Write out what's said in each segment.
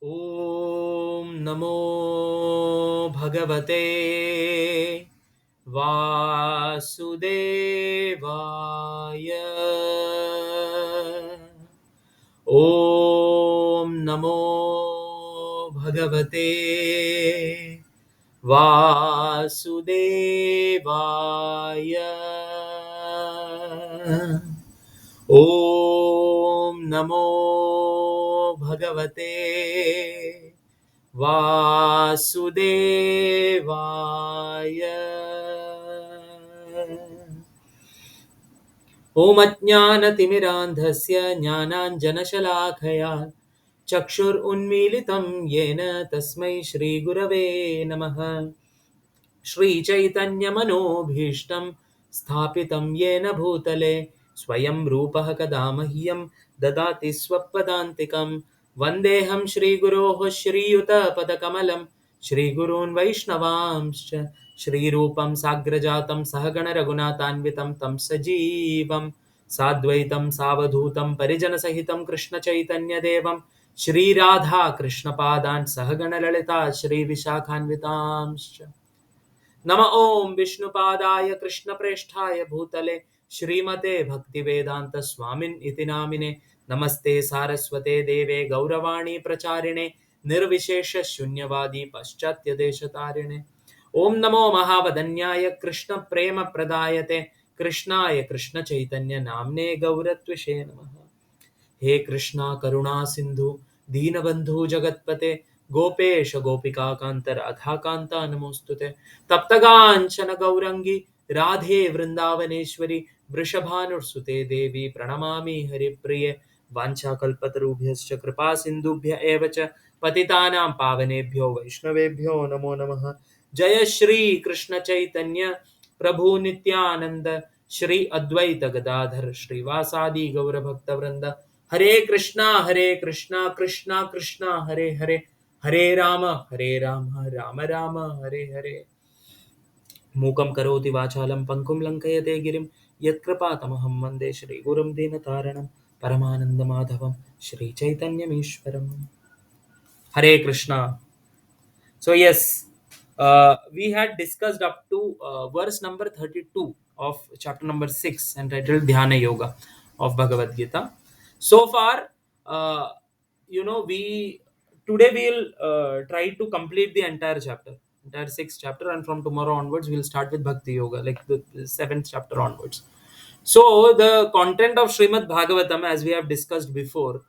ॐ नमो भगवते वासुदेवाय। ॐ नमो भगवते वासुदेवाय। ॐ नमो भगवते वासुदेवाय। ॐ अज्ञानतिमिरान्धस्य ज्ञानाञ्जनशलाखया चक्षुरुन्मीलितं येन तस्मै श्रीगुरवे नमः। श्रीचैतन्यमनोभीष्टं स्थापितं येन भूतले स्वयं रूपः कदा मह्यं ददाति स्वपदान्तिकं। वन्देऽहं श्रीगुरोः श्रीयुतपदकमलं श्रीगुरून् वैष्णवांश्च श्रीरूपं साग्रजातं सहगण रघुनाथान्वितं तं सजीवं साद्वैतं सावधूतं परिजनसहितं कृष्णचैतन्यदेवं श्रीराधा कृष्णपादान् सहगण ललिता श्रीविशाखान्वितांश्च। नम ओं विष्णुपादाय कृष्णप्रेष्ठाय भूतले श्रीमते भक्तिवेदांत स्वामिन् इति नामिने। नमस्ते सारस्वते देवे गौरवाणी प्रचारिणे निर्विशेष शून्यवादी पाश्चात्य देशतारिणे। ओं नमो महावदन्याय कृष्ण प्रेम प्रदायते कृष्णाय कृष्ण चैतन्य नाम्ने गौरत्विषे नमः। हे कृष्णा करुणा सिंधु दीनबंधु जगतपते गोपेश गोपिका कांत राधा कांता नमोस्तुते। तप्तगांचन गौरंगी राधे वृंदावनेश्वरी वृषभानुसुते देवी प्रणमामि हरिप्रिये। वाञ्छाकल्पतरुभ्यश्च कृपा सिन्धुभ्य एव च पतितानां पावनेभ्यो वैष्णवेभ्यो नमो नमः। जय श्री कृष्ण चैतन्य प्रभु नित्यानंद श्री अद्वैत गदाधर श्रीवासादि गौरभक्तवृंद। हरे कृष्णा कृष्णा कृष्णा हरे हरे, हरे राम राम राम हरे हरे। मूकं करोति वाचालं पंकुं लङ्कयते गिरिं यत्कृपातमहं वन्दे श्रीगुरुं दीनतारणं परमानन्दमाधवं श्रीचैतन्यमीश्वरम्। हरे Krishna. So yes, we had discussed up to verse number 32 of chapter number 6 entitled Dhyana Yoga of Bhagavad Gita. So far, uh, we today we'll try to complete the entire sixth chapter, and from tomorrow onwards we'll start with Bhakti Yoga, like the seventh chapter onwards. So the content of Srimad Bhagavatam, as we have discussed before,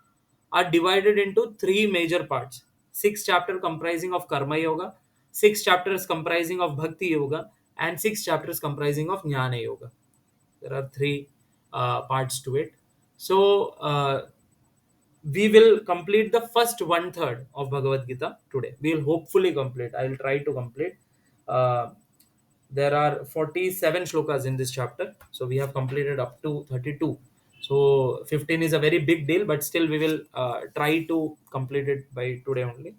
are divided into three major parts. Six chapters comprising of Karma Yoga, six chapters comprising of Bhakti Yoga, and six chapters comprising of Jnana Yoga. There are three parts to it. So we will complete the first one third of Bhagavad Gita today. We will hopefully complete. I will try to complete. Uh, there are 47 shlokas in this chapter, so we have completed up to 32. So 15 is a very big deal, but still we will try to complete it by today only.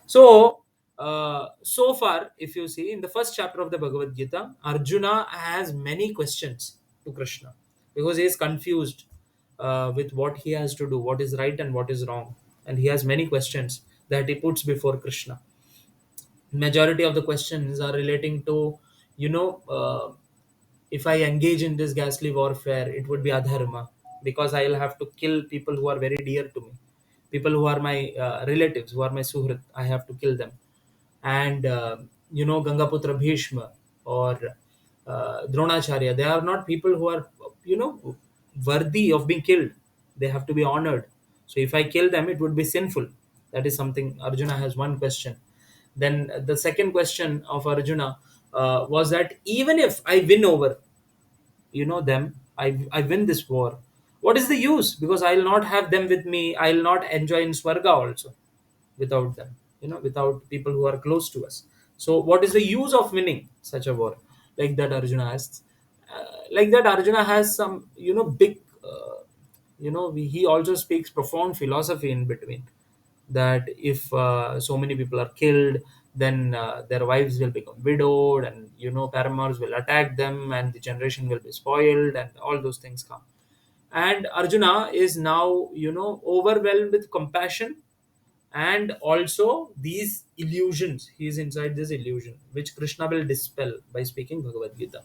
So, so far, if you see in the first chapter of the Bhagavad Gita, Arjuna has many questions to Krishna because he is confused with what he has to do, what is right and what is wrong, and he has many questions that he puts before Krishna. Majority of the questions are relating to, you know, if I engage in this ghastly warfare, it would be adharma because I'll have to kill people who are very dear to me, people who are my relatives, who are my suhrit. I have to kill them. And Gangaputra Bhishma or Dronacharya, they are not people who are, worthy of being killed. They have to be honored. So if I kill them, it would be sinful. That is something Arjuna has one question. Then the second question of Arjuna was that even if I win over, them, I win this war, what is the use? Because I'll not have them with me. I'll not enjoy in Swarga also without them, without people who are close to us. So what is the use of winning such a war? Like that Arjuna asks. Like that Arjuna has some, big, he also speaks profound philosophy in between, that if so many people are killed, then their wives will become widowed, and paramours will attack them, and the generation will be spoiled, and all those things come. And Arjuna is now overwhelmed with compassion And also these illusions, he is inside this illusion which Krishna will dispel by speaking Bhagavad Gita.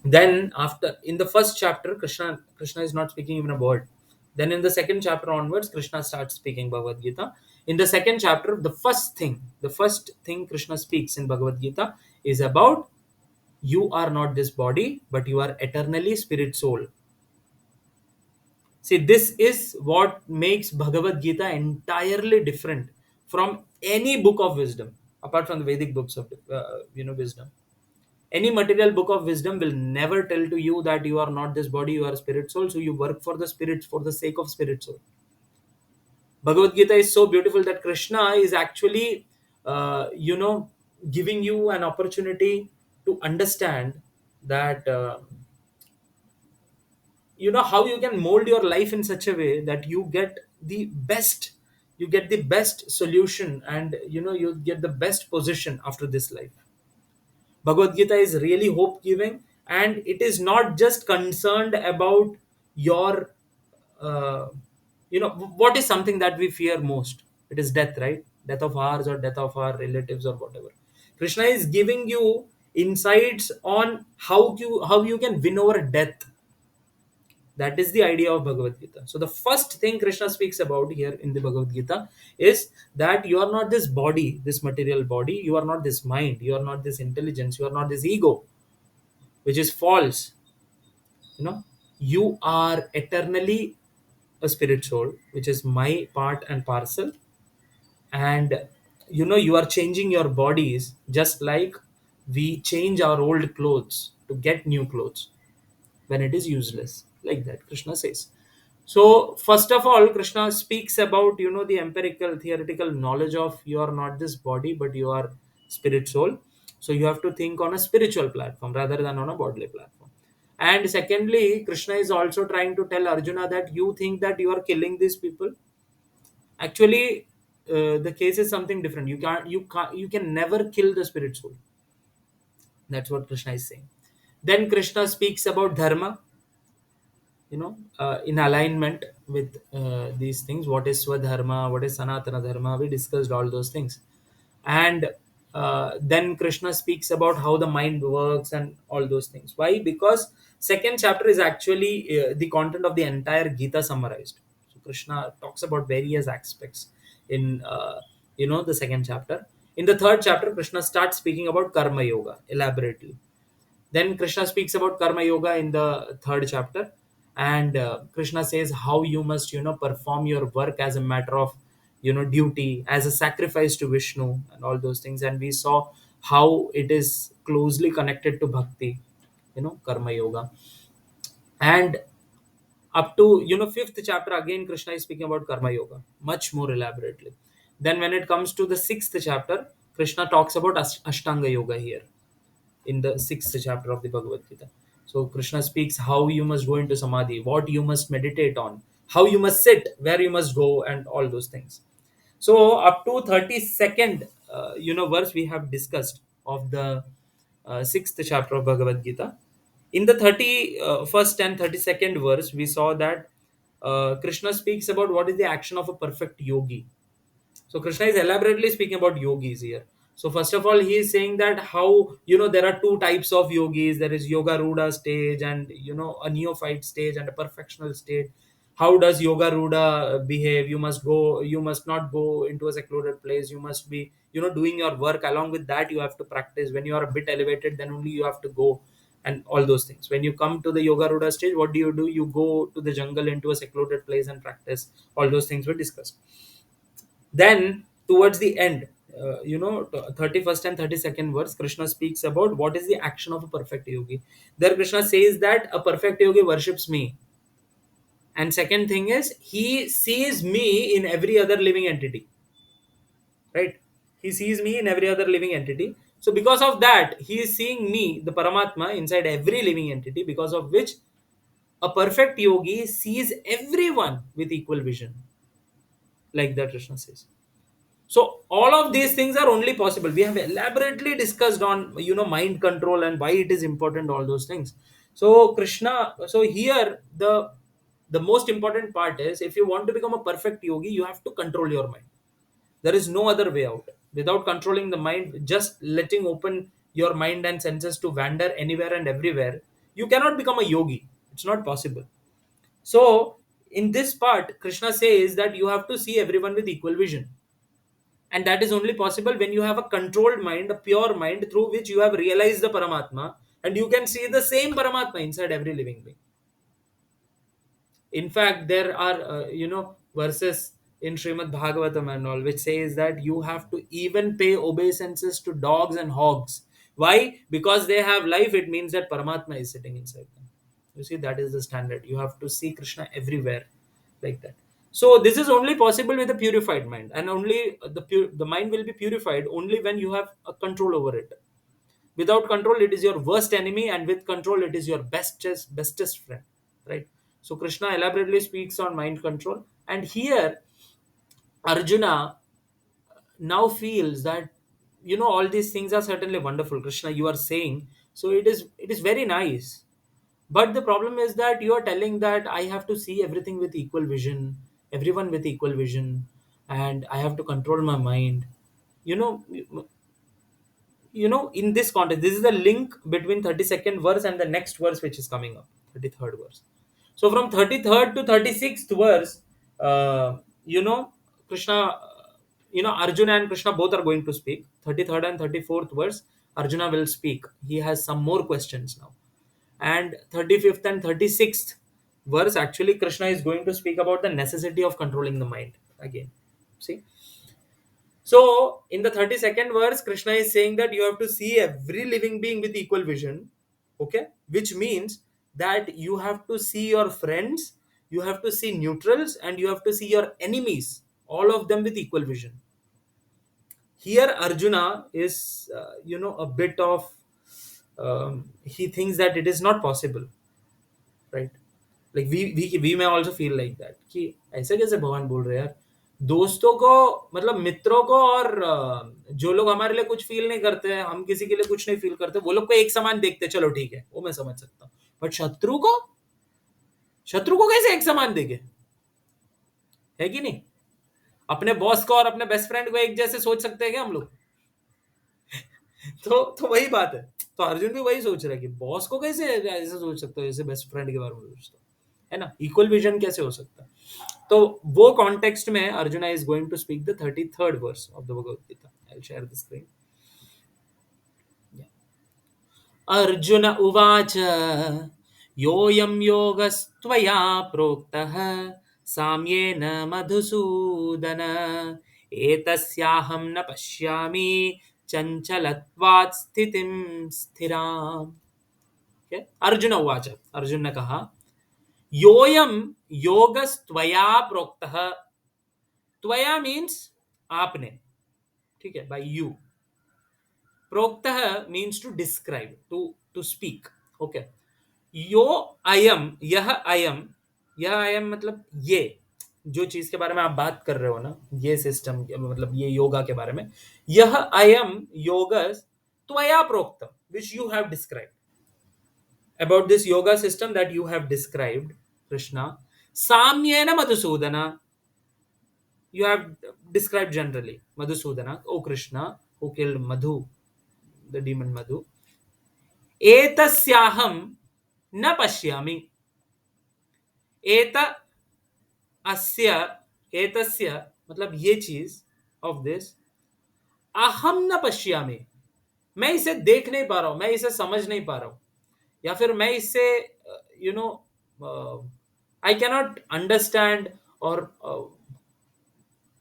Then after, in the first chapter, Krishna is not speaking even a word. Then in the second chapter onwards, Krishna starts speaking Bhagavad Gita. In the second chapter, the first thing Krishna speaks in Bhagavad Gita is about, you are not this body, but you are eternally spirit soul. See, this is what makes Bhagavad Gita entirely different from any book of wisdom, apart from the Vedic books of wisdom. Any material book of wisdom will never tell to you that you are not this body, you are spirit soul, so you work for the spirit for the sake of spirit soul. Bhagavad Gita is so beautiful that Krishna is actually, giving you an opportunity to understand that, how you can mold your life in such a way that you get the best solution, and you get the best position after this life. Bhagavad Gita is really hope giving, and it is not just concerned about your, uh, what is something that we fear most? It is death, right? Death of ours or death of our relatives or whatever. Krishna is giving you insights on how you can win over death. That is the idea of Bhagavad Gita. So the first thing Krishna speaks about here in the Bhagavad Gita is that you are not this body, this material body. You are not this mind. You are not this intelligence. You are not this ego, which is false. You are eternally a spirit soul, which is my part and parcel. And you are changing your bodies just like we change our old clothes to get new clothes when it is useless, like that Krishna says. So first of all, Krishna speaks about the empirical theoretical knowledge of, you are not this body but you are spirit soul. So you have to think on a spiritual platform rather than on a bodily platform. And secondly, Krishna is also trying to tell Arjuna that you think that you are killing these people. Actually, the case is something different. You can never kill the spirit soul. That's what Krishna is saying. Then Krishna speaks about dharma, in alignment with these things. What is swadharma, what is sanatana dharma? We discussed all those things. And then Krishna speaks about how the mind works and all those things. Why? Because second chapter is actually the content of the entire Gita summarized. So Krishna talks about various aspects in the second chapter. In the third chapter, Krishna starts speaking about karma yoga elaborately. Then Krishna speaks about karma yoga in the third chapter, and Krishna says how you must perform your work as a matter of duty, as a sacrifice to Vishnu and all those things. And we saw how it is closely connected to bhakti, karma yoga. And up to fifth chapter, again Krishna is speaking about karma yoga much more elaborately. Then when it comes to the sixth chapter, Krishna talks about ashtanga yoga here in the sixth chapter of the Bhagavad Gita. So Krishna speaks how you must go into samadhi, what you must meditate on, how you must sit, where you must go, and all those things. So up to 32nd, verse we have discussed of the sixth chapter of Bhagavad Gita. In the 31st and 32nd verse, we saw that Krishna speaks about what is the action of a perfect yogi. So Krishna is elaborately speaking about yogis here. So first of all, he is saying that how there are two types of yogis. There is yoga ruda stage and a neophyte stage and a perfectional state. How does yoga ruda behave? You must not go into a secluded place. You must be doing your work. Along with that, you have to practice. When you are a bit elevated, then only you have to go, and all those things. When you come to the yoga ruda stage, what do? You go to the jungle into a secluded place and practice. All those things were discussed. Then, towards the end, 31st and 32nd verse, Krishna speaks about what is the action of a perfect yogi. There, Krishna says that a perfect yogi worships me. And second thing is, he sees me in every other living entity. Right? He sees me in every other living entity. So, because of that, he is seeing me, the Paramatma, inside every living entity, because of which a perfect yogi sees everyone with equal vision. Like that, Krishna says. So all of these things are only possible. We have elaborately discussed on mind control and why it is important, all those things. So Krishna, so here the most important part is, if you want to become a perfect yogi, you have to control your mind. There is no other way out. Without controlling the mind, just letting open your mind and senses to wander anywhere and everywhere, you cannot become a yogi. It's not possible. So, in this part, Krishna says that you have to see everyone with equal vision. And that is only possible when you have a controlled mind, a pure mind through which you have realized the Paramatma, and you can see the same Paramatma inside every living being. In fact, there are, verses in Srimad Bhagavatam and all, which says that you have to even pay obeisances to dogs and hogs. Why? Because they have life, it means that Paramatma is sitting inside them. You see, that is the standard. You have to see Krishna everywhere, like that. So this is only possible with a purified mind, and only the mind will be purified only when you have a control over it. Without control, it is your worst enemy, and with control, it is your bestest friend. Right? So Krishna elaborately speaks on mind control, and here Arjuna now feels that, all these things are certainly wonderful. Krishna, you are saying, so it is very nice. But the problem is that you are telling that I have to see everything with equal vision, everyone with equal vision, and I have to control my mind. You know, in this context, this is the link between 32nd verse and the next verse which is coming up, 33rd verse. So from 33rd to 36th verse, uh, you know Krishna, Arjuna and Krishna both are going to speak. 33rd and 34th verse, Arjuna will speak. He has some more questions now. And 35th and 36th verse, actually Krishna is going to speak about the necessity of controlling the mind again. See, so, in the 32nd verse, Krishna is saying that you have to see every living being with equal vision, okay? Which means that you have to see your friends, you have to see neutrals, and you have to see your enemies, all of them with equal vision. Here, Arjuna is, a bit of, he thinks that it is not possible, right? Like we may also feel like that कि ऐसे कैसे भगवान बोल रहे हैं यार, दोस्तों को, मतलब मित्रों को, और जो लोग हमारे लिए कुछ फील नहीं करते हैं, हम किसी के लिए कुछ नहीं फील करते, वो लोग को एक समान देखते हैं, चलो ठीक है, वो मैं समझ सकता हूँ. बट शत्रु को कैसे एक समान देखे? है कि नहीं? अपने बॉस को और अपने बेस्ट फ्रेंड को एक जैसे सोच सकते हैं क्या हम लोग? तो वही बात है. तो अर्जुन भी वही सोच रहा है कि बॉस को कैसे ऐसे सोच सकते हो जैसे बेस्ट फ्रेंड के बारे में सोचते हो, है ना? इक्वल विजन कैसे हो सकता है? तो वो कॉन्टेक्स्ट में Arjuna is going to speak the 33rd verse of the Bhagavad Gita. I will share the screen. Arjuna उवाच योऽयं योगस्त्वया प्रोक्तः साम्येन मधुसूदन एतस्याहं न पश्यामि चञ्चलत्वात् स्थितिं स्थिराम्. Okay? अर्जुन उवाच, अर्जुन ने कहा, योऽयं योगस्त्वया प्रोक्तः. त्वया मीन्स आपने, ठीक है, बाय यू. प्रोक्तः means to describe, to speak. Okay. यो अयम, यह अयम मतलब ये जो चीज के बारे में आप बात कर रहे हो ना, ये सिस्टम, मतलब ये योगा के बारे में, यह अयम योगस त्वया प्रोक्त, which you have described. About this yoga system that you have described, Krishna, Samyena Madhusudana, you have described generally. Madhusudana, O Krishna, who killed Madhu, the demon Madhu. Etasyaham na pashyami. Eta asya, etasya, मतलब ये चीज of this, अहम न पश्यामि, मैं इसे देख नहीं पा रहा हूं, मैं इसे समझ नहीं पा रहा हूं, या फिर मैं इससे, you know I cannot understand, और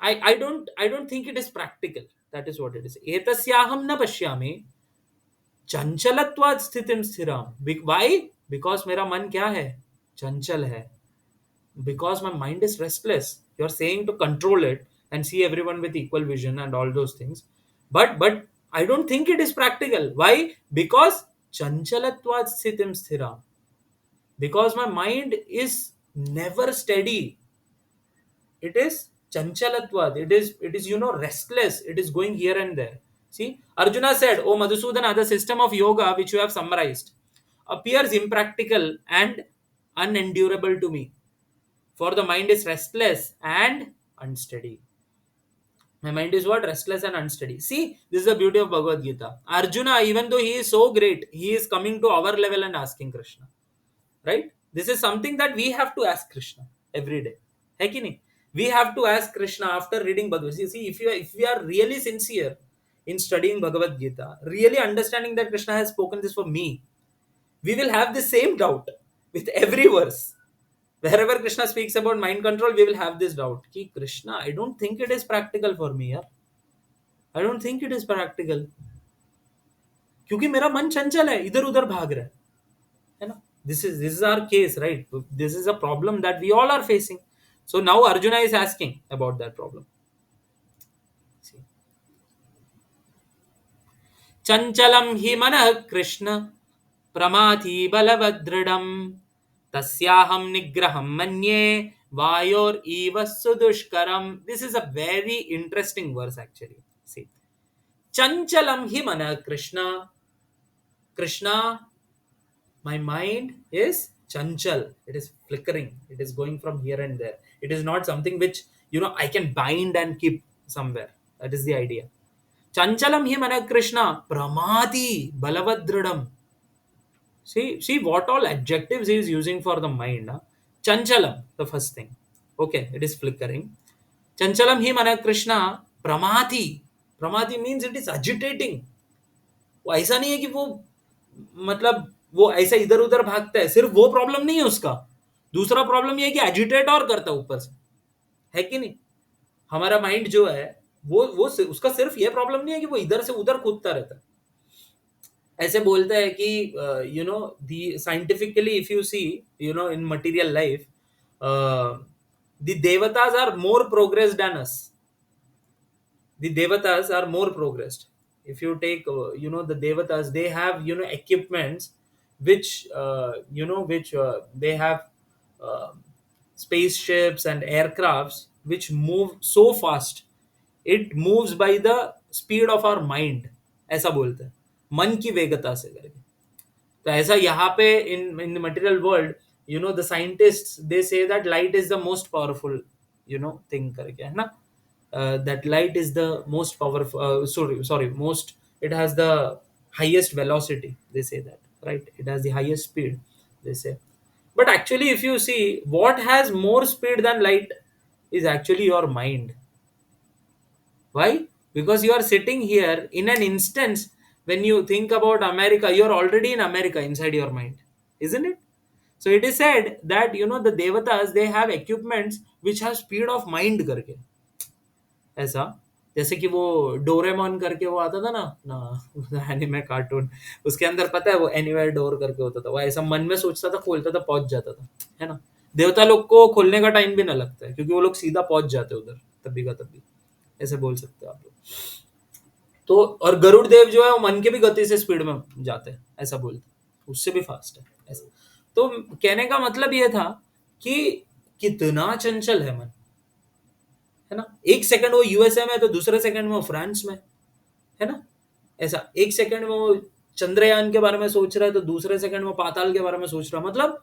I don't think it is practical. That is what it is. एतस्याहम न पश्यामि चंचलत्वात् स्थितिम स्थिराम. Why? Because मेरा मन क्या है? चंचल है. Because my mind is restless. You're saying to control it and see everyone with equal vision and all those things. But I don't think it is practical. Why? Because chanchalatvat sthitim sthiram. Because my mind is never steady. It is chanchalatvat. It is restless. It is going here and there. See, Arjuna said, "O Madhusudana, the system of yoga which you have summarized appears impractical and unendurable to me. For the mind is restless and unsteady." My mind is what? Restless and unsteady. See, this is the beauty of Bhagavad Gita. Arjuna, even though he is so great, he is coming to our level and asking Krishna. Right? This is something that we have to ask Krishna every day. Hai ki nahi? We have to ask Krishna after reading Bhagavad Gita. See, if we are really sincere in studying Bhagavad Gita, really understanding that Krishna has spoken this for me, we will have the same doubt with every verse. Wherever Krishna speaks about mind control, we will have this doubt. Ki Krishna, I don't think it is practical for me. Yeah? I don't think it is practical. क्योंकि मेरा मन चंचल है, इधर उधर भाग रहा है ना? This is our case, right? This is a problem that we all are facing. So now Arjuna is asking about that problem. See. Chanchalam hi manah Krishna pramathi balavadridam tasyaham nigraham manye vayor eva sudushkaram. This is a very interesting verse actually. See. Chanchalam hi manah Krishna. Krishna, my mind is chanchal. It is flickering. It is going from here and there. It is not something which, I can bind and keep somewhere. That is the idea. Chanchalam hi mana Krishna pramati balavadridam. See what all adjectives he is using for the mind. Huh? Chanchalam, the first thing. Okay, it is flickering. Chanchalam hi mana Krishna pramati. Pramati means it is agitating. वो ऐसा नहीं है कि वो मतलब वो ऐसा इधर उधर भागता है, सिर्फ वो प्रॉब्लम नहीं है उसका, दूसरा प्रॉब्लम ये है कि एजिटेट और करता है ऊपर से, है कि नहीं? हमारा माइंड जो है वो उसका सिर्फ ये प्रॉब्लम नहीं है कि वो इधर से उधर कूदता रहता है. ऐसे बोलते हैं कि the scientifically if you see in material life the devatas are more progressed than us. The devatas are more progressed. If you take the devatas, they have equipments which they have spaceships and aircrafts which move so fast. It moves by the speed of our mind. ऐसा बोलते हैं मन की वेगता से करके. तो ऐसा यहाँ पे in the material world the scientists they say that light is the most powerful thing करके, है ना? That light is the most powerful most, it has the highest velocity, they say that, right? It has the highest speed, they say. But actually if you see, what has more speed than light is actually your mind. Why? Because you are sitting here in an instance. When you think about America, you are already in America inside your mind, isn't it? So it is said that the devatas, they have equipments which have speed of mind करके. ऐसा जैसे कि वो Doraemon करके वो आता था ना एनिमे कार्टून, उसके अंदर पता है वो एनीवेयर डोर करके होता था, वो ऐसा मन में सोचता था, खोलता था, पहुंच जाता था, है ना? देवता लोग को खोलने का टाइम भी ना लगता है क्योंकि वो लोग सीधा पहुंच जाते उधर, तभी का तभी, ऐसे बोल सकते हो आप लोग. तो और गरुड़ देव जो है वो मन के भी गति से स्पीड में जाते हैं, ऐसा बोलते, उससे भी फास्ट है ऐसा. तो कहने का मतलब ये था कि कितना चंचल है मन, है ना? एक सेकंड वो यूएसए में तो दूसरे सेकंड में वो फ्रांस में, है ना? ऐसा एक सेकंड में वो चंद्रयान के बारे में सोच रहा है तो दूसरे सेकंड में पाताल के बारे में सोच रहा है. मतलब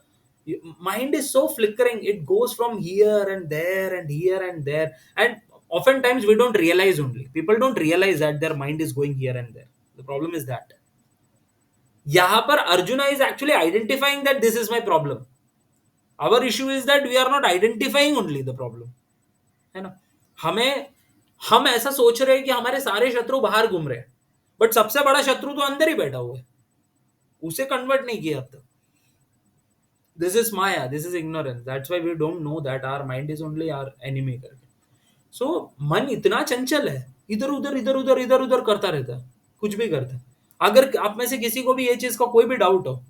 mind is so flickering, it goes from here and there and here and there, and oftentimes we don't realize, only people don't realize that their mind is going here and there. The problem is that यहाँ पर Arjuna is actually identifying that this is my problem. Our issue is that we are not identifying only the problem, है ना? हम ऐसा सोच रहे हैं कि हमारे सारे शत्रु बाहर घूम रहे हैं, बट सबसे बड़ा शत्रु तो अंदर ही बैठा हुआ है, उसे कन्वर्ट नहीं किया अब तक. This is maya, this is ignorance. That's why we don't know that our mind is only our enemy करके. सो मन इतना चंचल है, इधर उधर इधर उधर इधर उधर करता रहता है, कुछ भी करता है. अगर आप में से किसी को भी ये चीज का कोई भी डाउट हो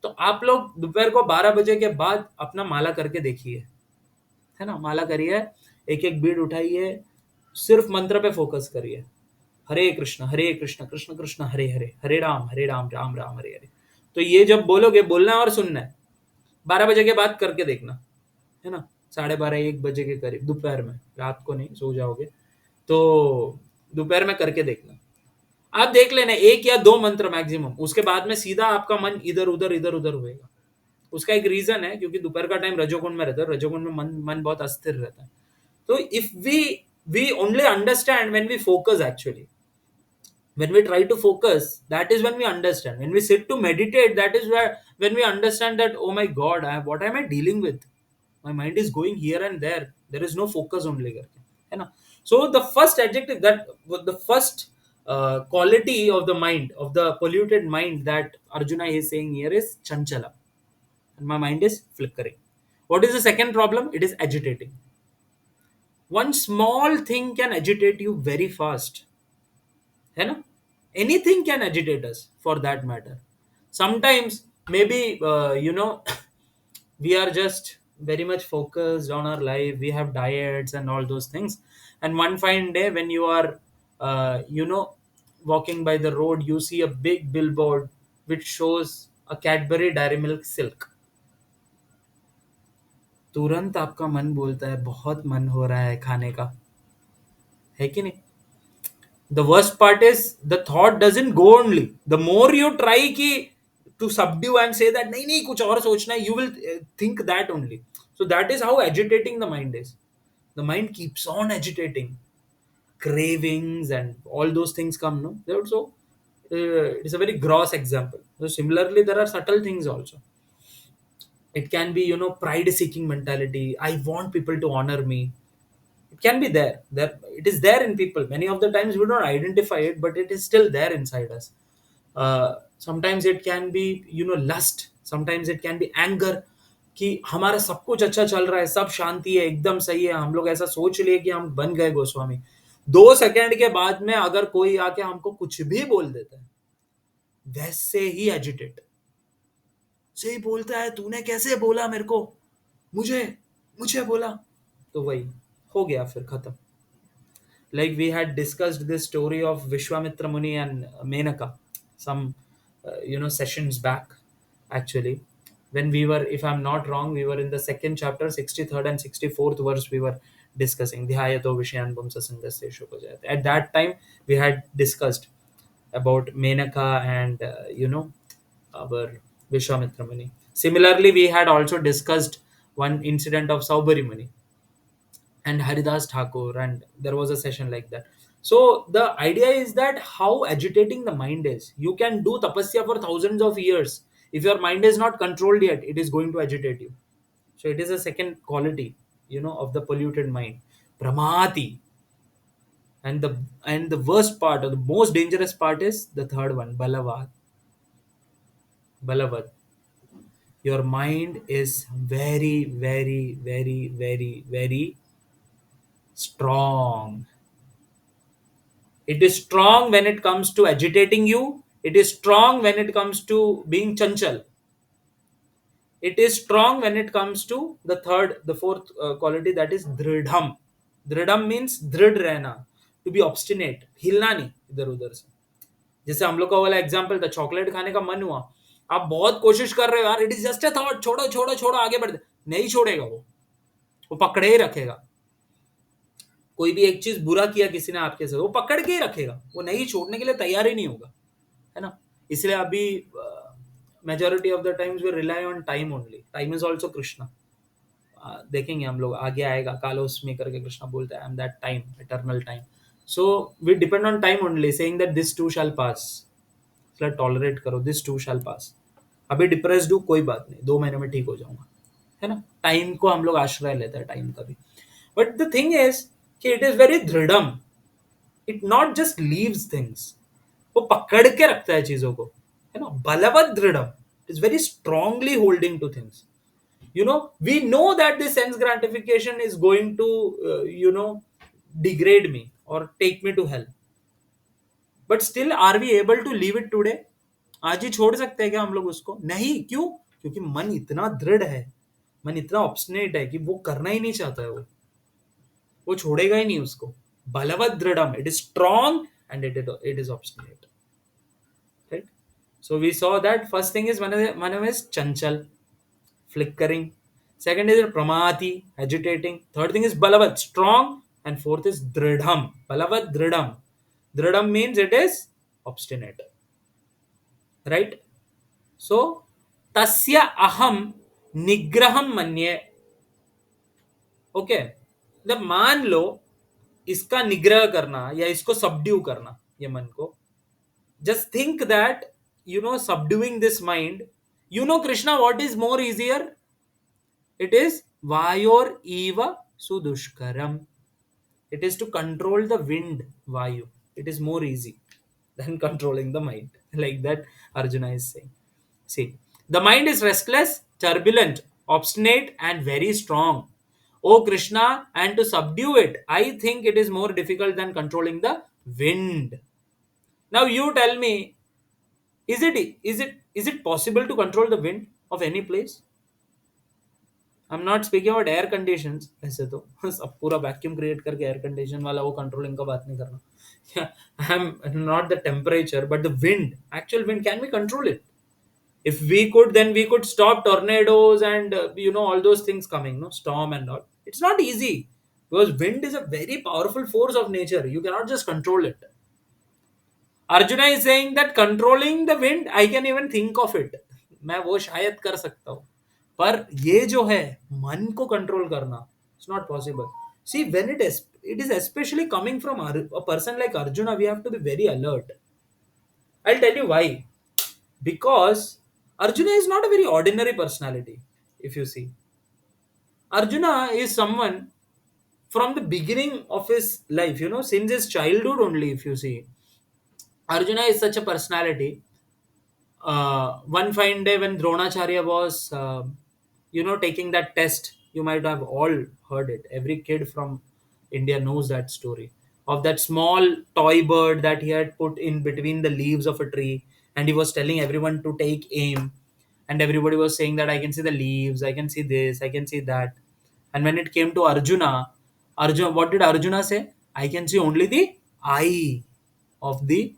तो आप लोग दोपहर को 12 बजे के बाद अपना माला करके देखिए, है ना? माला करिए, एक एक बीड उठाइए, सिर्फ मंत्र पे फोकस करिए. हरे कृष्ण कृष्ण कृष्ण हरे हरे, हरे राम राम राम हरे हरे. तो ये जब बोलोगे, बोलना है और सुनना है. 12 बजे के बाद करके देखना, है ना? 12:30-1 बजे के करीब, दोपहर में, रात को नहीं, सो जाओगे तो दोपहर में करके देखना. आप देख लेना 1 या 2 मंत्र मैक्सिमम, उसके बाद में सीधा आपका मन इधर उधर होएगा. उसका एक रीजन है, क्योंकि दोपहर का टाइम रजोगुण में रहता है, रजोगुण में मन बहुत अस्थिर रहता है. तो if we We only understand when we focus, actually. When we try to focus, that is when we understand. When we sit to meditate, that is where when we understand that, oh my god, what am I dealing with? My mind is going here and there is no focus only करके, है ना? So the first adjective, that the first quality of the mind, of the polluted mind, that Arjuna is saying here, is chanchala, and my mind is flickering. What is the second problem? It is agitating. One small thing can agitate you very fast, है ना? Anything can agitate us, for that matter. Sometimes maybe we are just very much focused on our life, we have diets and all those things, and one fine day when you are walking by the road, you see a big billboard which shows a Cadbury Dairy Milk Silk. तुरंत आपका मन बोलता है बहुत मन हो रहा है खाने का, है कि नहीं? The worst part is the thought doesn't go only. The more you try to subdue and say that nahi nahi kuch aur sochna hai, you will think that only. So that is how agitating the mind is. The mind keeps on agitating. Cravings and all those things come, no? So it's a very gross example. So similarly, there are subtle things also. It can be, pride seeking mentality. I want people to honor me. It can be there it is there in people. Many of the times we don't identify it, but it is still there inside us. Sometimes it can be, lust. Sometimes it can be anger, कि हमारा सब कुछ अच्छा चल रहा है, सब शांति है, एकदम सही है, हम लोग ऐसा सोच लिए कि हम बन गए गोस्वामी. 2 सेकंड के बाद में अगर कोई आके हमको कुछ भी बोल देता है, वैसे ही एजिटेट, सही बोलता है, तूने कैसे बोला मेरे को, मुझे मुझे बोला, तो वही हो गया, फिर खत्म. Like we had discussed this story of Vishwamitra Muni and Menaka some sessions back, actually, when we were, if I'm not wrong, we were in the second chapter, 63rd and 64th verse, we were discussing Dhyayato Vishayan Bhumsasangasya Shukajayat. At that time we had discussed about Menaka and our Vishwamitra Muni. Similarly, we had also discussed one incident of Saubari Muni and Haridas Thakur, and there was a session like that. So the idea is that how agitating the mind is. You can do tapasya for thousands of years. If your mind is not controlled yet, it is going to agitate you. So it is a second quality, of the polluted mind. Pramati. And the worst part, or the most dangerous part, is the third one, Balavad. Balavad. Your mind is very, very, very, very, very strong. It is strong when it comes to agitating you. It is strong when it comes to being chanchal. It is strong when it comes to the fourth quality, that is dridham. Dridham means दृढ़ रहना, to be obstinate, हिलना नहीं इधर उधर से. जैसे हम लोग का वाला एग्जांपल था, चॉकलेट खाने का मन हुआ, आप बहुत कोशिश कर रहे हो यार, it is just a thought, छोड़ो छोड़ो छोड़ो, आगे बढ़, नहीं छोड़ेगा वो पकड़े ही रखेगा. कोई भी एक चीज बुरा किया किसी ने आपके साथ, वो पकड़ के ही रखेगा, वो नहीं छोड़ने के लिए तैयार ही नहीं होगा, है ना? इसलिए अभी majority of the times we rely on time only. Time is also Krishna. देखेंगे हम लोग, आगे आएगा, कालोस में करके कृष्णा बोलता है, I am that time, eternal time. So we depend on time only, saying that this too shall pass. Tolerate करो, दिस टू शैल पास. अभी डिप्रेस्ड हूँ, कोई बात नहीं, 2 महीने में ठीक हो जाऊंगा, है ना? टाइम को हम लोग आश्रय लेते हैं, टाइम का भी. बट द थिंग इज कि इट इज वेरी दृढ़म. It not just leaves things, वो पकड़ के रखता है चीजों को, है ना? बलवत दृढ़म. It is very strongly holding to things. We know that this sense gratification is going to degrade me or take me to hell, but still are we able to leave it today? आज ही छोड़ सकते हैं क्या हम लोग उसको? नहीं. क्यों? क्योंकि मन इतना दृढ़ है, मन इतना ऑब्स्टिनेट है कि वो करना ही नहीं चाहता है, वो छोड़ेगा ही नहीं उसको. बलवत दृढ़म. It is strong and it is obstinate, right? So we saw that first thing is manam is chanchal, flickering. Second is pramati, agitating. Third thing is balavat, strong. And fourth is dridham. Balavat dridham. Dridham means it is obstinate, right? So tasya aham nigraham manye. Okay, the मान लो इसका निग्रह करना या इसको subdue करना, ये मन को, just think that, subduing this mind, Krishna, what is more easier? It is vayor eva sudushkaram. It is to control the wind, vayu. It is more easy than controlling the mind. Like that, Arjuna is saying. See, the mind is restless, turbulent, obstinate, and very strong. O Krishna, and to subdue it, I think it is more difficult than controlling the wind. Now you tell me, is it possible to control the wind of any place? I'm not speaking about air conditions, ऐसे तो सब पूरा vacuum create करके air condition वाला वो controlling का बात नहीं करना. I am not the temperature but the wind, actual wind, can we control it? If we could, then we could stop tornadoes and all those things coming, no, storm and all. It's not easy, because wind is a very powerful force of nature. You cannot just control it. Arjuna is saying that controlling the wind, I can even think of it. मैं वो शायद कर सकता हूँ, पर ये जो है मन को कंट्रोल करना, it's not possible. See, when it is especially coming from a person like Arjuna, we have to be very alert. I'll tell you why. Because Arjuna is not a very ordinary personality. If you see, Arjuna is someone from the beginning of his life, since his childhood only. If you see, Arjuna is such a personality. One fine day when Dronacharya was, taking that test, you might have all heard it. Every kid from India knows that story of that small toy bird that he had put in between the leaves of a tree, and he was telling everyone to take aim, and everybody was saying that I can see the leaves, I can see this, I can see that. And when it came to Arjuna, what did Arjuna say? I can see only the eye of the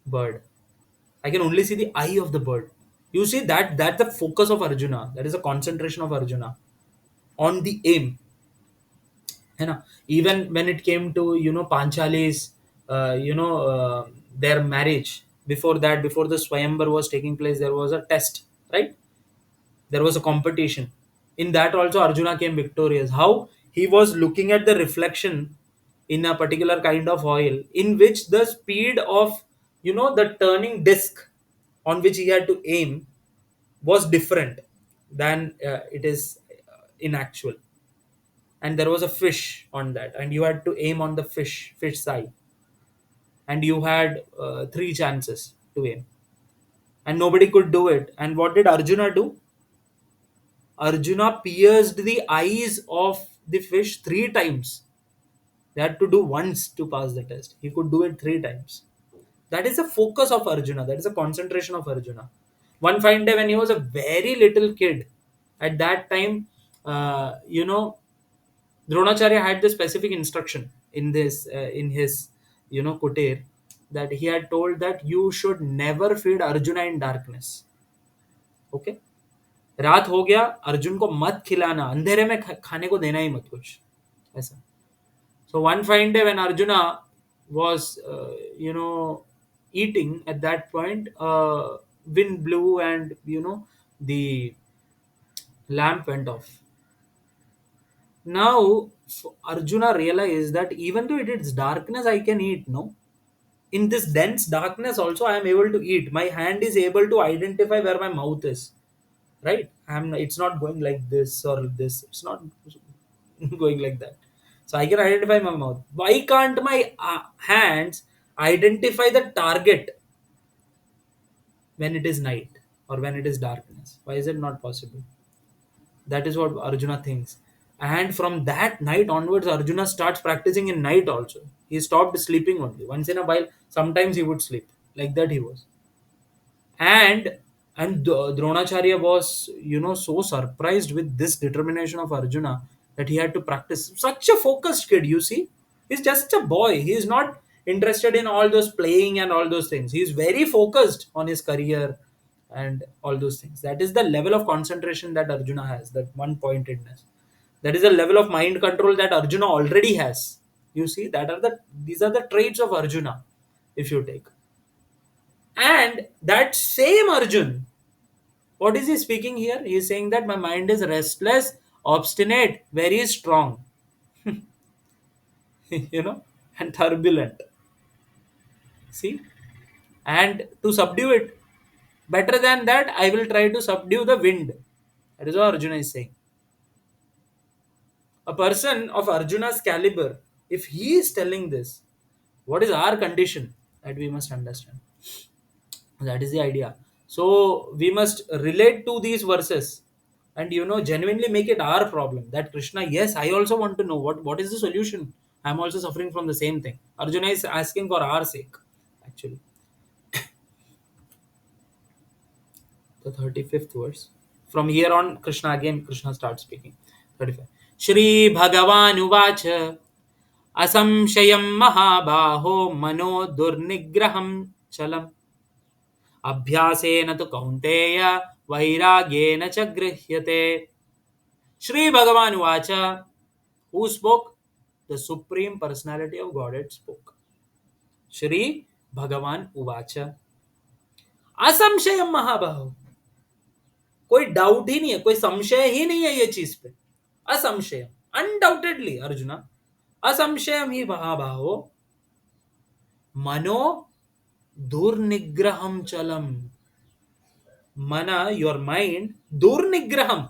bird. I can only see the eye of the bird. You see that the focus of Arjuna. That is a concentration of Arjuna on the aim. है ना? Even when it came to Panchali's their marriage. Before that, before the Swayamvar was taking place, there was a test, right? There was a competition. In that also Arjuna came victorious. How? He was looking at the reflection in a particular kind of oil, in which the speed of the turning disc on which he had to aim was different than it is in actual. And there was a fish on that, and you had to aim on the fish side, and you had three chances to aim, and nobody could do it. And what did Arjuna do? Arjuna pierced the eyes of the fish three times. They had to do once to pass the test. He could do it three times. That is the focus of Arjuna. That is the concentration of Arjuna. One fine day when he was a very little kid, at that time, Dronacharya had the specific instruction in this, in his, kutir, that he had told that you should never feed Arjuna in darkness. Okay? रात हो गया, अर्जुन को मत खिलाना, अंधेरे में खाने को देना ही मत कुछ, ऐसा. So one fine day when Arjuna was, eating at that point, wind blew and, the lamp went off. Now, Arjuna realized that even though it is darkness, I can eat, no? In this dense darkness also, I am able to eat. My hand is able to identify where my mouth is. Right? It's not going like this or this. It's not going like that. So I can identify my mouth. Why can't my hands identify the target when it is night or when it is darkness? Why is it not possible? That is what Arjuna thinks. And from that night onwards, Arjuna starts practicing in night also. He stopped sleeping only. Once in a while, sometimes he would sleep. Like that he was. And Dronacharya was so surprised with this determination of Arjuna that he had to practice. Such a focused kid, you see. He's just a boy. He is not interested in all those playing and all those things. He's very focused on his career and all those things. That is the level of concentration that Arjuna has, that one pointedness. That is the level of mind control that Arjuna already has. You see, these are the traits of Arjuna, if you take. And that same Arjun, what is he speaking here? He is saying that my mind is restless, obstinate, very strong. and turbulent. See? And to subdue it, better than that, I will try to subdue the wind. That is what Arjuna is saying. A person of Arjuna's caliber, if he is telling this, what is our condition? That we must understand. That is the idea. So we must relate to these verses and genuinely make it our problem. That Krishna, yes, I also want to know what is the solution. I'm also suffering from the same thing. Arjuna is asking for our sake, actually. The 35th verse. From here on, Krishna starts speaking. 35. Shri Bhagavan Uvacha Asamshayam Mahabaho Mano Durnigraham Chalam Abhyasen tu Kaunteya Vairagena cha Grihyate. Shri Bhagavan Uvacha. Who spoke? The Supreme Personality of Godhead spoke. Shri Bhagavan Uvacha असंशयम महाबाहो. कोई doubt ही नहीं है, कोई संशय ही नहीं है ये चीज पे. असंशय, अनडाउटेडली अर्जुना, असंशयम ही महाबाहो मनो दुर्निग्रहम चलम. Mana, your mind, durnigraham,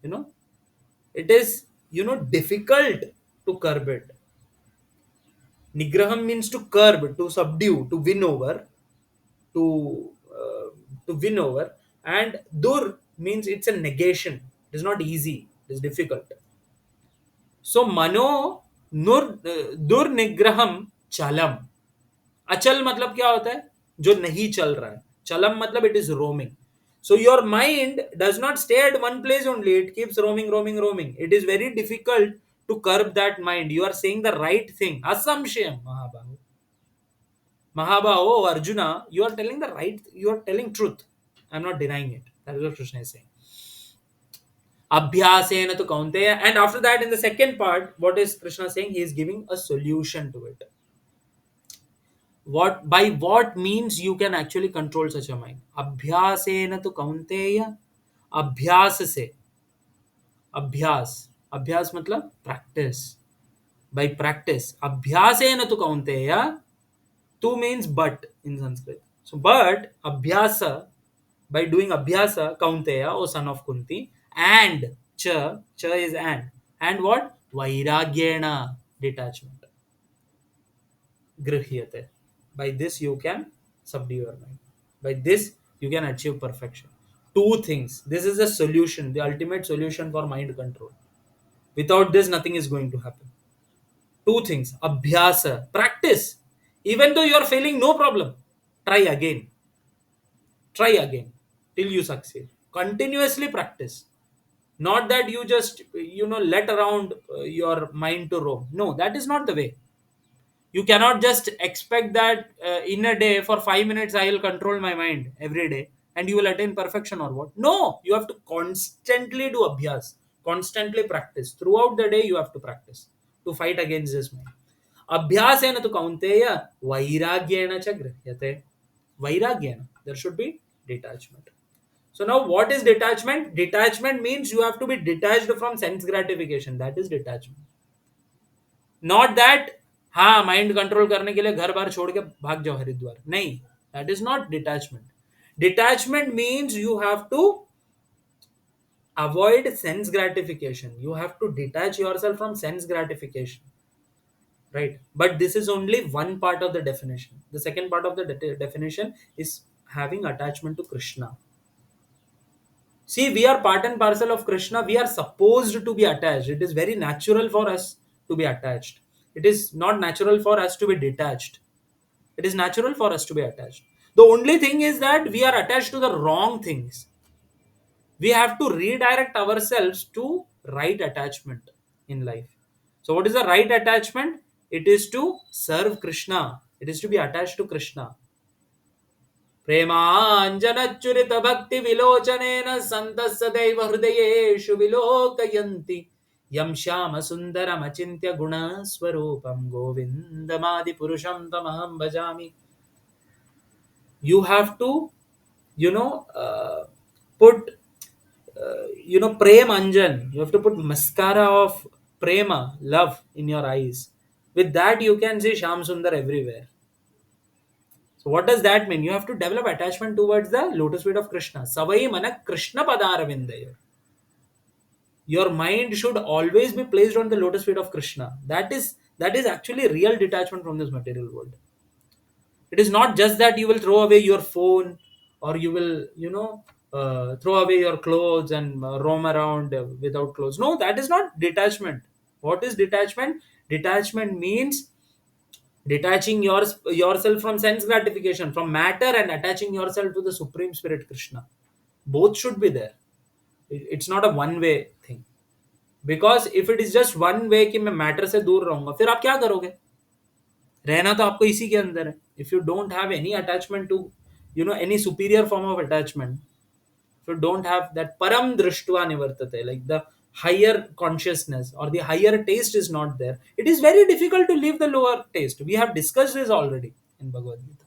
you know it is difficult to curb it. Nigraham means to curb, to subdue, to win over, to win over. And dur means it's a negation. It is not easy, it is difficult. So mano nur dur nigraham chalam. अचल मतलब क्या होता है? जो नहीं चल रहा है. चलम मतलब it is roaming. So your mind does not stay at one place only. It keeps roaming, roaming, roaming. It is very difficult to curb that mind. You are saying the right thing. Asamshayam Mahabahu. Mahabahu, Arjuna, you are telling the right, you are telling truth. I am not denying it. That is what Krishna is saying. Abhyasena to Kaunteya. And after that, in the second part, what is Krishna saying? He is giving a solution to it. What means you can actually control such a mind? Abhyasena to Kaunteya. Abhyas se. Abhyas matlab practice. By practice. Abhyasena to Kaunteya. Tu means but in Sanskrit. So, but Abhyasa, by doing Abhyasa, Kaunteya, O son of Kunti, and cha is and what? Vairagyena, detachment. Grihyate. By this you can subdue your mind. By this you can achieve perfection. Two things. This is the solution, the ultimate solution for mind control. Without this, nothing is going to happen. Two things. Abhyasa, practice. Even though you are failing, no problem. Try again. Try again till you succeed. Continuously practice. Not that you just let around your mind to roam. No, that is not the way. You cannot just expect that in a day for 5 minutes I will control my mind every day and you will attain perfection or what. No, you have to constantly do abhyas, constantly practice. Throughout the day you have to practice to fight against this mind. Abhyasena tu kaunteya vairagyena cha grihyate. Vairagyena, there should be detachment. So now what is detachment? Detachment means you have to be detached from sense gratification. That is detachment. Not that हाँ mind control करने के लिए घर बार छोड़ के भाग जाओ हरिद्वार. नहीं, that is not detachment. Detachment means you have to avoid sense gratification. You have to detach yourself from sense gratification. Right? But this is only one part of the definition. The second part of the definition is having attachment to Krishna. See, we are part and parcel of Krishna. We are supposed to be attached. It is very natural for us to be attached. It is not natural for us to be detached. It is natural for us to be attached. The only thing is that we are attached to the wrong things. We have to redirect ourselves to right attachment in life. So, what is the right attachment? It is to serve Krishna. It is to be attached to Krishna. प्रेमाञ्जनच्युरित भक्ति विलोचनेन सन्तः सदैव हृदयेषु विलोकयन्ति यं Shyam सुन्दरमचिन्त्य गुणस्वरूपं गोविन्दमादिपुरुषं तमहं भजामि. You have to put prem anjan, you have to put mascara of prema, love in your eyes. With that, you can see Sham Sundar everywhere. So, what does that mean? You have to develop attachment towards the lotus feet of Krishna. Savai mana Krishna padaravindayo. Your mind should always be placed on the lotus feet of Krishna. That is actually real detachment from this material world. It is not just that you will throw away your phone, or you will, throw away your clothes and roam around without clothes. No, that is not detachment. What is detachment? Detachment means detaching yourself from sense gratification, from matter, and attaching yourself to the Supreme Spirit Krishna. Both should be there. It's not a one way thing. Because if it is just one way कि मैं matter से दूर रहूंगा, फिर आप क्या करोगे? रहना तो आपको इसी के अंदर है. If you don't have any attachment to, any superior form of attachment, if you don't have that param drishtva nivartate, like the higher consciousness or the higher taste is not there, it is very difficult to leave the lower taste. We have discussed this already in Bhagavad Gita.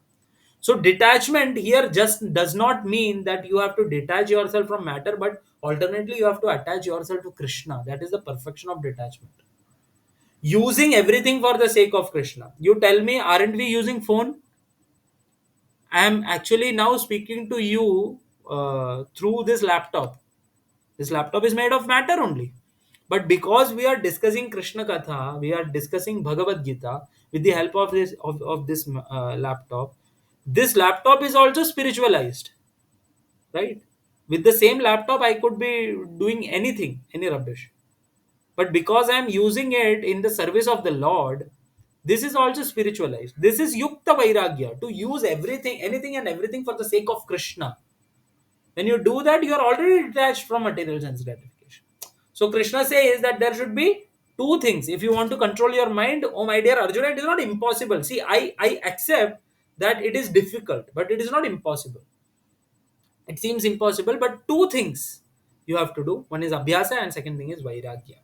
So detachment here just does not mean that you have to detach yourself from matter, but alternately you have to attach yourself to Krishna. That is the perfection of detachment. Using everything for the sake of Krishna. You tell me, aren't we using phone? I am actually now speaking to you through this laptop. This laptop is made of matter only. But because we are discussing Krishna Katha, we are discussing Bhagavad Gita with the help of this laptop. This laptop is also spiritualized, right? With the same laptop, I could be doing anything, any rubbish. But because I am using it in the service of the Lord, this is also spiritualized. This is Yukta Vairagya, to use everything, anything and everything for the sake of Krishna. When you do that, you are already detached from material sense gratification. So Krishna says that there should be two things. If you want to control your mind, oh my dear Arjuna, it is not impossible. See, I accept that it is difficult, but it is not impossible. It seems impossible, but two things you have to do. One is Abhyasa and second thing is Vairagya.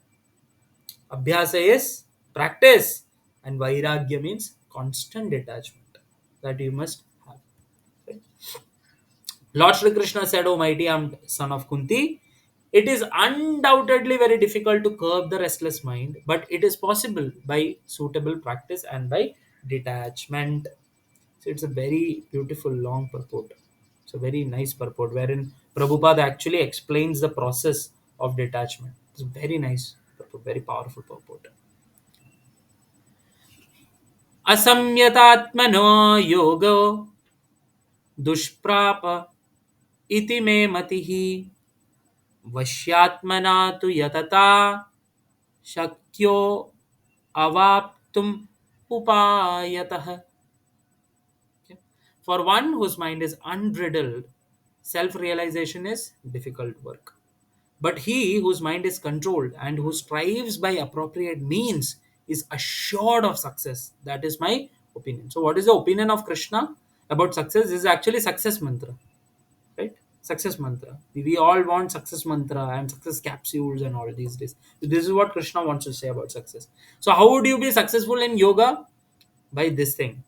Abhyasa is practice, and Vairagya means constant detachment that you must have. Right? Lord Shri Krishna said, O mighty armed son of Kunti, it is undoubtedly very difficult to curb the restless mind, but it is possible by suitable practice and by detachment. So it's a very beautiful long purport. It's a very nice purport wherein Prabhupada actually explains the process of detachment. It's a very nice purport, very powerful purport. असंयतात्मनो योगो दुष्प्राप इति मे मतिः वश्यात्मना तु यतता शक्यो अवाप्तुम उपायतः. Okay. For one whose mind is unbridled, self-realization is difficult work. But he whose mind is controlled and who strives by appropriate means is assured of success. That is my opinion. So, what is the opinion of Krishna about success? This is actually success mantra, right? Success mantra. We all want success mantra and success capsules and all these days. This is what Krishna wants to say about success. So, how would you be successful in yoga? By this thing,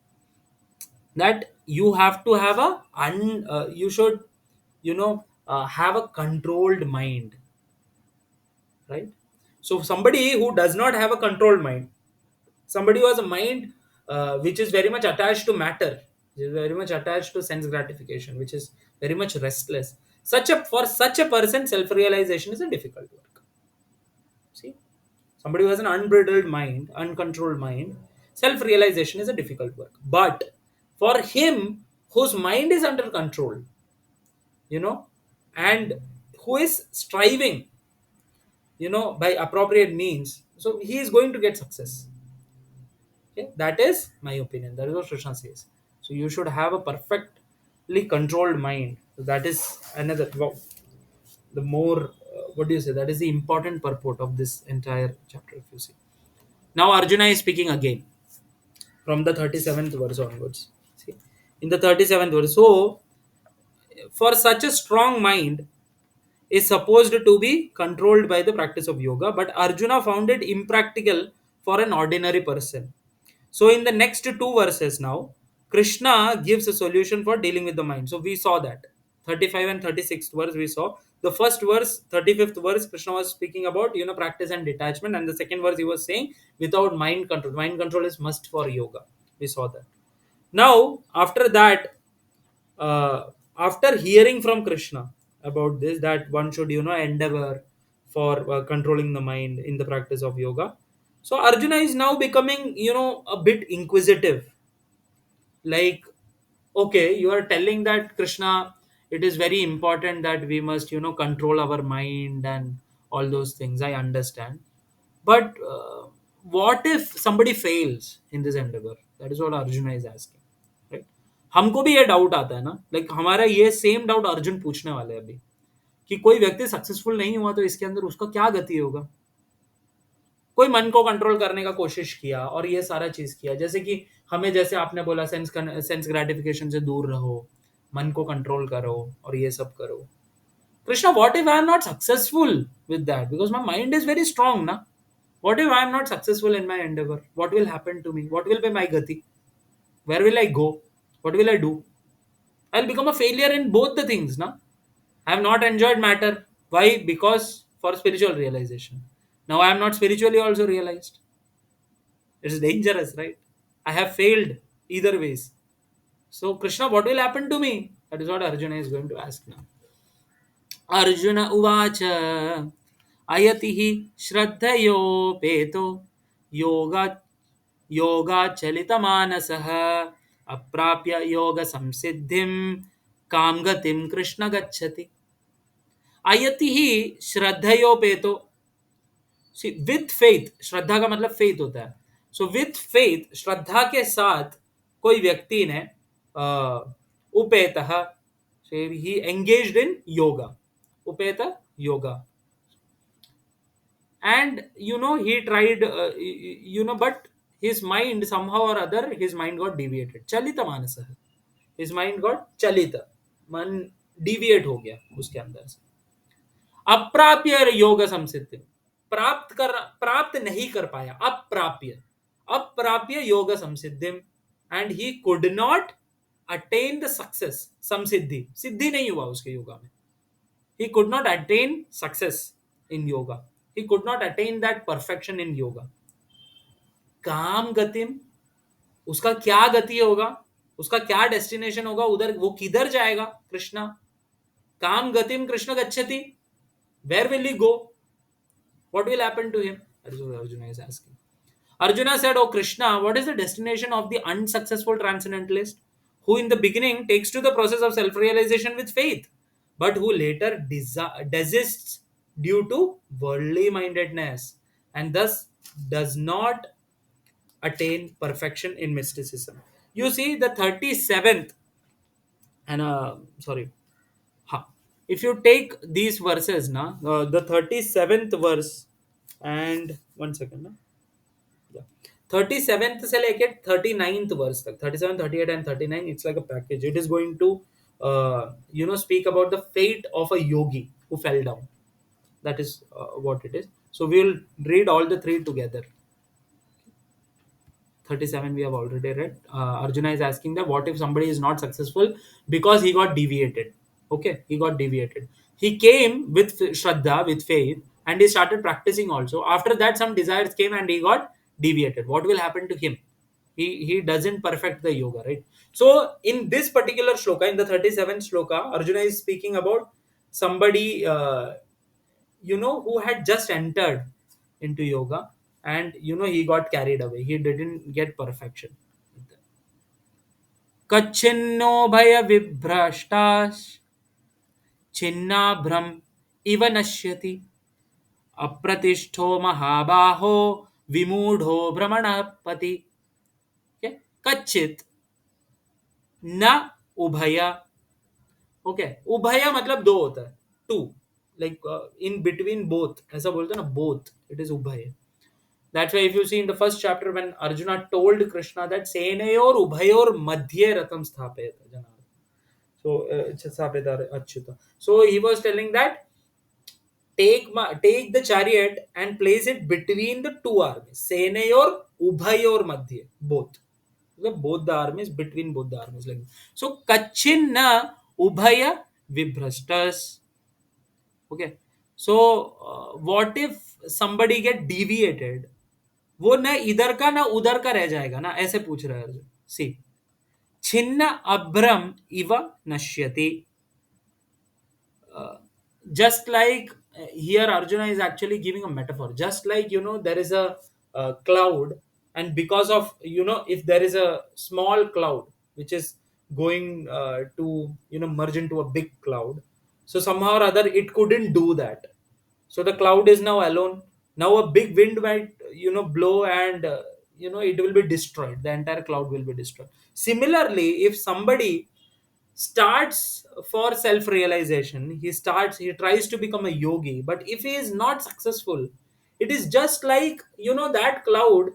that you have to have you should, have a controlled mind, right? So somebody who does not have a controlled mind, somebody who has a mind which is very much attached to matter, is very much attached to sense gratification, which is very much restless, for such a person, self realization is a difficult work. See, somebody who has an unbridled mind, uncontrolled mind, self realization is a difficult work. But for him whose mind is under control, you know and who is striving, by appropriate means, so he is going to get success. Okay, that is my opinion. That is what Krishna says. So you should have a perfectly controlled mind. So that is another, the more, what do you say, that is the important purport of this entire chapter, if you see. Now Arjuna is speaking again from the 37th verse onwards. See, in the 37th verse, so for such a strong mind is supposed to be controlled by the practice of yoga, but Arjuna found it impractical for an ordinary person. So, in the next two verses now, Krishna gives a solution for dealing with the mind. So, we saw that 35 and 36th verse, we saw The first verse, 35th verse, Krishna was speaking about, practice and detachment. And the second verse, he was saying, without mind control. Mind control is must for yoga. We saw that. Now, after that, uh, after hearing from Krishna about this, that one should, endeavor for controlling the mind in the practice of yoga. So Arjuna is now becoming, a bit inquisitive. Like, okay, you are telling that Krishna, it is very important that we must, control our mind and all those things. I understand. But what if somebody fails in this endeavor? That is what Arjuna is asking. Right? हमको भी ये doubt आता है ना, like हमारा ये same doubt Arjun पूछने वाले हैं अभी, कि कोई व्यक्ति सक्सेसफुल नहीं हुआ तो इसके अंदर उसका क्या गति होगा. कोई मन को कंट्रोल करने का कोशिश किया और ये सारा चीज किया, जैसे कि हमें, जैसे आपने बोला, सेंस ग्रेटिफिकेशन से दूर रहो, मन को कंट्रोल करो और ये सब करो. Krishna, what if I am not successful with that? Because my mind is very strong, na? What if I am not successful in my endeavor? What will happen to me? What will be my gati? Where will I go? What will I do? I'll become a failure in both the things, na? I have not enjoyed matter. Why? Because for spiritual realization. Now I am not spiritually also realized. It's dangerous, right? I have failed either ways. So, Krishna, what will happen to me? That is what Arjuna is going to ask now. Arjun उवाच अयतिः श्रद्धयोपेतो योगा योगाचलितमानसः अप्राप्य योगसंसिद्धिं कां गतिं कृष्ण गच्छति. अयतिः श्रद्धयोपेतो, सी with faith, श्रद्धा का मतलब faith होता है. So with faith, श्रद्धा के साथ कोई व्यक्ति ने उपेतः, he engaged in yoga, upeta yoga, and he tried, but his mind, somehow or other, his mind got deviated. Chalita manasa, his mind got chalita, मन deviate हो गया उसके अंदर से. अप्राप्य योग संसिद्धि, प्राप्त नहीं कर पाया. अप्राप्य योग संसिद्धि, and he could not attain the success. संसिद्धि, सिद्धि नहीं हुआ उसके योगा में. He could not attain success in yoga. He could not attain that perfection in yoga. काम गतिम, उसका क्या गति होगा, उसका क्या डेस्टिनेशन होगा, उधर वो किधर जाएगा कृष्णा. काम गतिम कृष्ण गच्छति, where will he go, what will happen to him? That is what Arjuna is asking. Arjuna said, "Oh Krishna, what is the destination of the unsuccessful transcendentalist who in the beginning takes to the process of self-realization with faith, but who later desists due to worldly mindedness and thus does not attain perfection in mysticism?" You see, the 37th and sorry, if you take these verses, the 37th verse and 1 second, 37th से लेके 39th verse तक, 37, 38 and 39, it's like a package. It is going to speak about the fate of a yogi who fell down. That is what it is. So we will read all the three together. 37 we have already read. Arjuna is asking that what if somebody is not successful because he got deviated. Okay, he got deviated. He came with Shraddha, with faith, and he started practicing also. After that, some desires came and he got deviated. What will happen to him? He doesn't perfect the yoga, right? So in this particular shloka, in the 37th shloka, Arjuna is speaking about somebody who had just entered into yoga, and he got carried away, he didn't get perfection. कच्छिन्नो भय विभ्रष्टाश छिन्नाभ्रम इव नश्यति अप्रतिष्ठो महाबाहो विमूढ़ो भ्रमणपति. कच्चित न उभय. Okay, उभय मतलब दो होता है, two, like in between both, ऐसा बोलते हैं ना, बोथ, इट इज उभय. That's why if you see in the first chapter when Arjuna told Krishna that senayor ubhayor madhye ratam sthapayata janara. So sthapayata achyuta. So he was telling that take the chariot and place it between the two armies. Senayor ubhayor madhye, both. So both the armies, between both the armies, like so. Kachin na ubhaya vibhrastas. Okay. So what if somebody get deviated, वो ना इधर का ना उधर का रह जाएगा ना, ऐसे पूछ रहे हैं अर्जुन. सी, छिन्न अभ्रम इव नश्यति. uh, just like here Arjuna is actually giving a metaphor, just like there is a cloud, and because of if there is a small cloud which is going to merge into a big cloud, so somehow or other it couldn't do that, so the cloud is now alone. Now a big wind might blow, and it will be destroyed, the entire cloud will be destroyed. Similarly, if somebody starts for self realization, he tries to become a yogi, but if he is not successful, it is just like that cloud,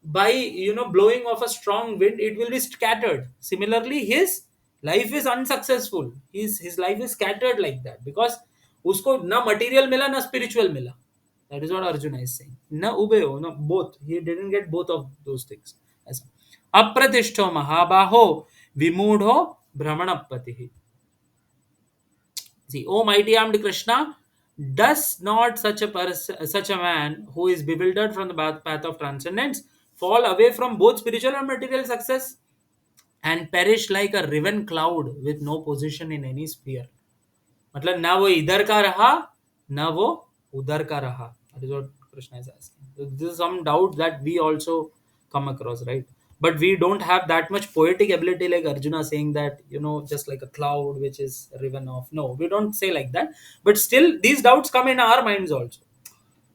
by blowing of a strong wind, it will be scattered. Similarly, his life is unsuccessful, his life is scattered like that, because usko na material mila na spiritual mila. That is what Arjuna is saying. Na ubeyo, no both. He didn't get both of those things. ऐसा. अप्रतिष्ठो महाबाहो विमूढ़ो भ्रमणपति. See, O mighty armed Krishna, does not such a man who is bewildered from the path of transcendence fall away from both spiritual and material success and perish like a riven cloud with no position in any sphere? मतलब ना वो इधर का रहा, ना वो उधर का रहा. That is what Krishna is asking. So this is some doubt that we also come across, right? But we don't have that much poetic ability like Arjuna saying that, just like a cloud which is riven off. No, we don't say like that. But still, these doubts come in our minds also.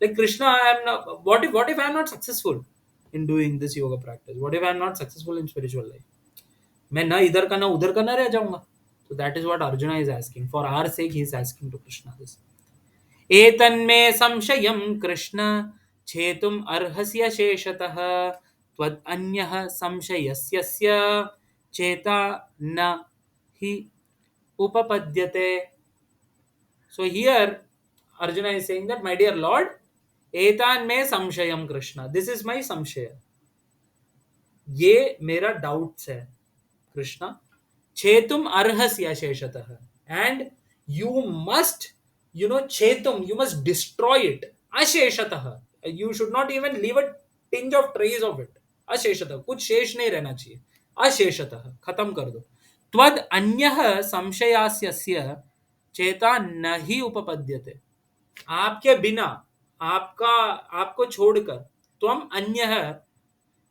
Like Krishna, I am not, what if I am not successful in doing this yoga practice? What if I am not successful in spiritual life? मैं ना इधर का ना उधर का ना रह जाऊंगा. So that is what Arjuna is asking. For our sake, he is asking to Krishna this. एतन्मे संशयं कृष्ण छेतुम् अर्हस्य शेषतः त्वदन्यः संशयस्यस्य चेता न हि उपपद्यते. So here Arjuna is saying that, my dear Lord, एतान में संशयम Krishna, this is my samshaya, ये मेरा डाउट्स है Krishna. chetum arhasya sheshatah, and you must chetum, you must destroy it asheshatah. You should not even leave a tinge of trace of it. asheshatah, कुछ शेष नहीं रहना चाहिए. asheshatah, खत्म कर दो. त्वद अन्यः संशयास्यस्य चेता नहीं उपपद्यते. आपके बिना, आपका आपको छोड़कर, त्वम अन्यः,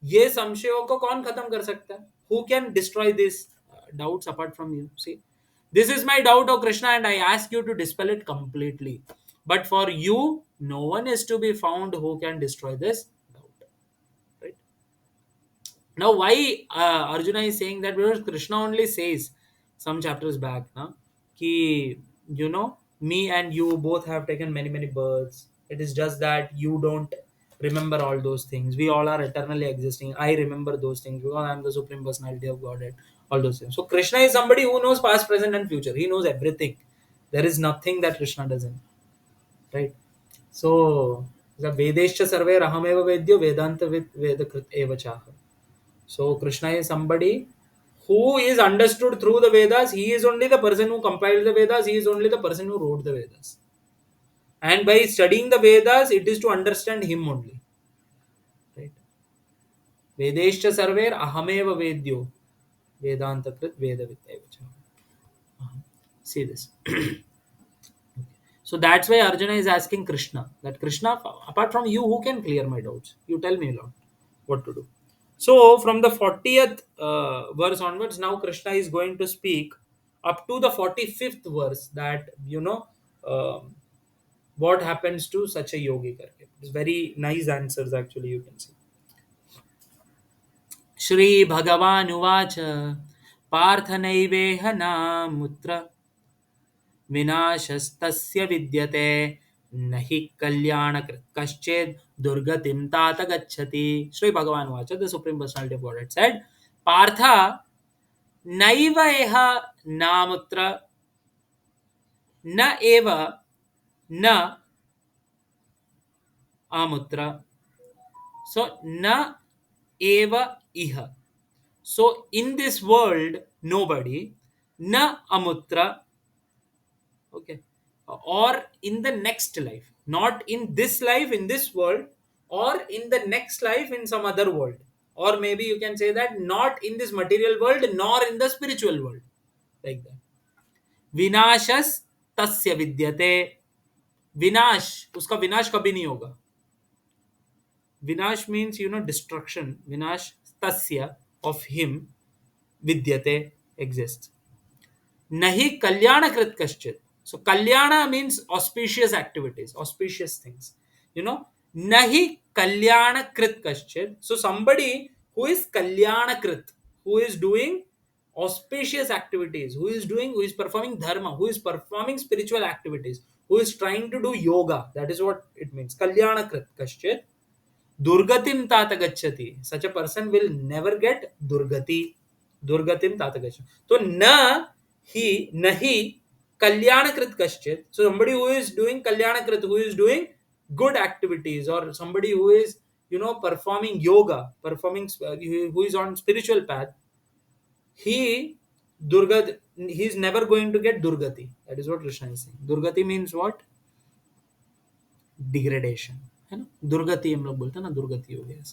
ये संशयों को कौन खत्म कर सकता है? Who can destroy these doubts apart from you? See, this is my doubt, O Krishna, and I ask you to dispel it completely. But for you, no one is to be found who can destroy this doubt. Right? Now, why Arjuna is saying that? Because Krishna only says some chapters back, na, ki, me and you both have taken many, many births. It is just that you don't remember all those things. We all are eternally existing. I remember those things because I am the Supreme Personality of Godhead. All those things. So, Krishna is somebody who knows past, present, and future. He knows everything. There is nothing that Krishna doesn't. Right? So, the Vedescha Sarve Rahameva Vedyo Vedanta Vedakrit Eva Chaha. So Krishna is somebody who is understood through the Vedas. He is only the person who compiled the Vedas. He is only the person who wrote the Vedas. And by studying the Vedas, it is to understand him only. Right? Vedescha sarver ahameva vedyo Vedanta krit vedavit evacha. See this. So that's why Arjuna is asking Krishna that, Krishna, apart from you, who can clear my doubts? You tell me, Lord, what to do. So from the 40th verse onwards, now Krishna is going to speak up to the 45th verse, that um, what happens to such a yogi. Karke. It's very nice answers actually, you can see. Shri Bhagavan Uvacha Partha Naiveha Namutra विनाशस्तस्य विद्यते न हि कल्याणकृत् कश्चित् दुर्गतिं तात गच्छति. श्री भगवान वाच, the supreme personality of God said, Partha नैव एह नामुत्र न एव न amutra. So na eva iha. So in this world nobody, na amutra. Okay. or in the next life, not in this life, in this world, or in the next life in some other world, or maybe you can say that not in this material world nor in the spiritual world, like that. विनाशस तस्य विद्यते. विनाश, उसका विनाश कभी नहीं होगा. विनाश means destruction. विनाश तस्य, of him, विद्यते, exists. Nahi kalyanakrit kaschit. So kalyana means auspicious activities, auspicious things. You know, nahi kalyanakrit kaschit. So somebody who is kalyanakrit, who is doing auspicious activities, who is performing dharma, who is performing spiritual activities, who is trying to do yoga. That is what it means. Kalyanakrit kaschit. Durgatim tata gacchati. Such a person will never get durgati. Durgatim tata gacchati. So na he nahi kalyanakrit kaschit. So somebody who is doing kalyanakrit, who is doing good activities, or somebody who is performing yoga, performing who is on spiritual path, he durgat he is never going to get durgati. That is what Krishna is saying. Durgati means what? Degradation, है ना. दुर्गति हम लोग बोलते हैं ना, दुर्गति हो गया.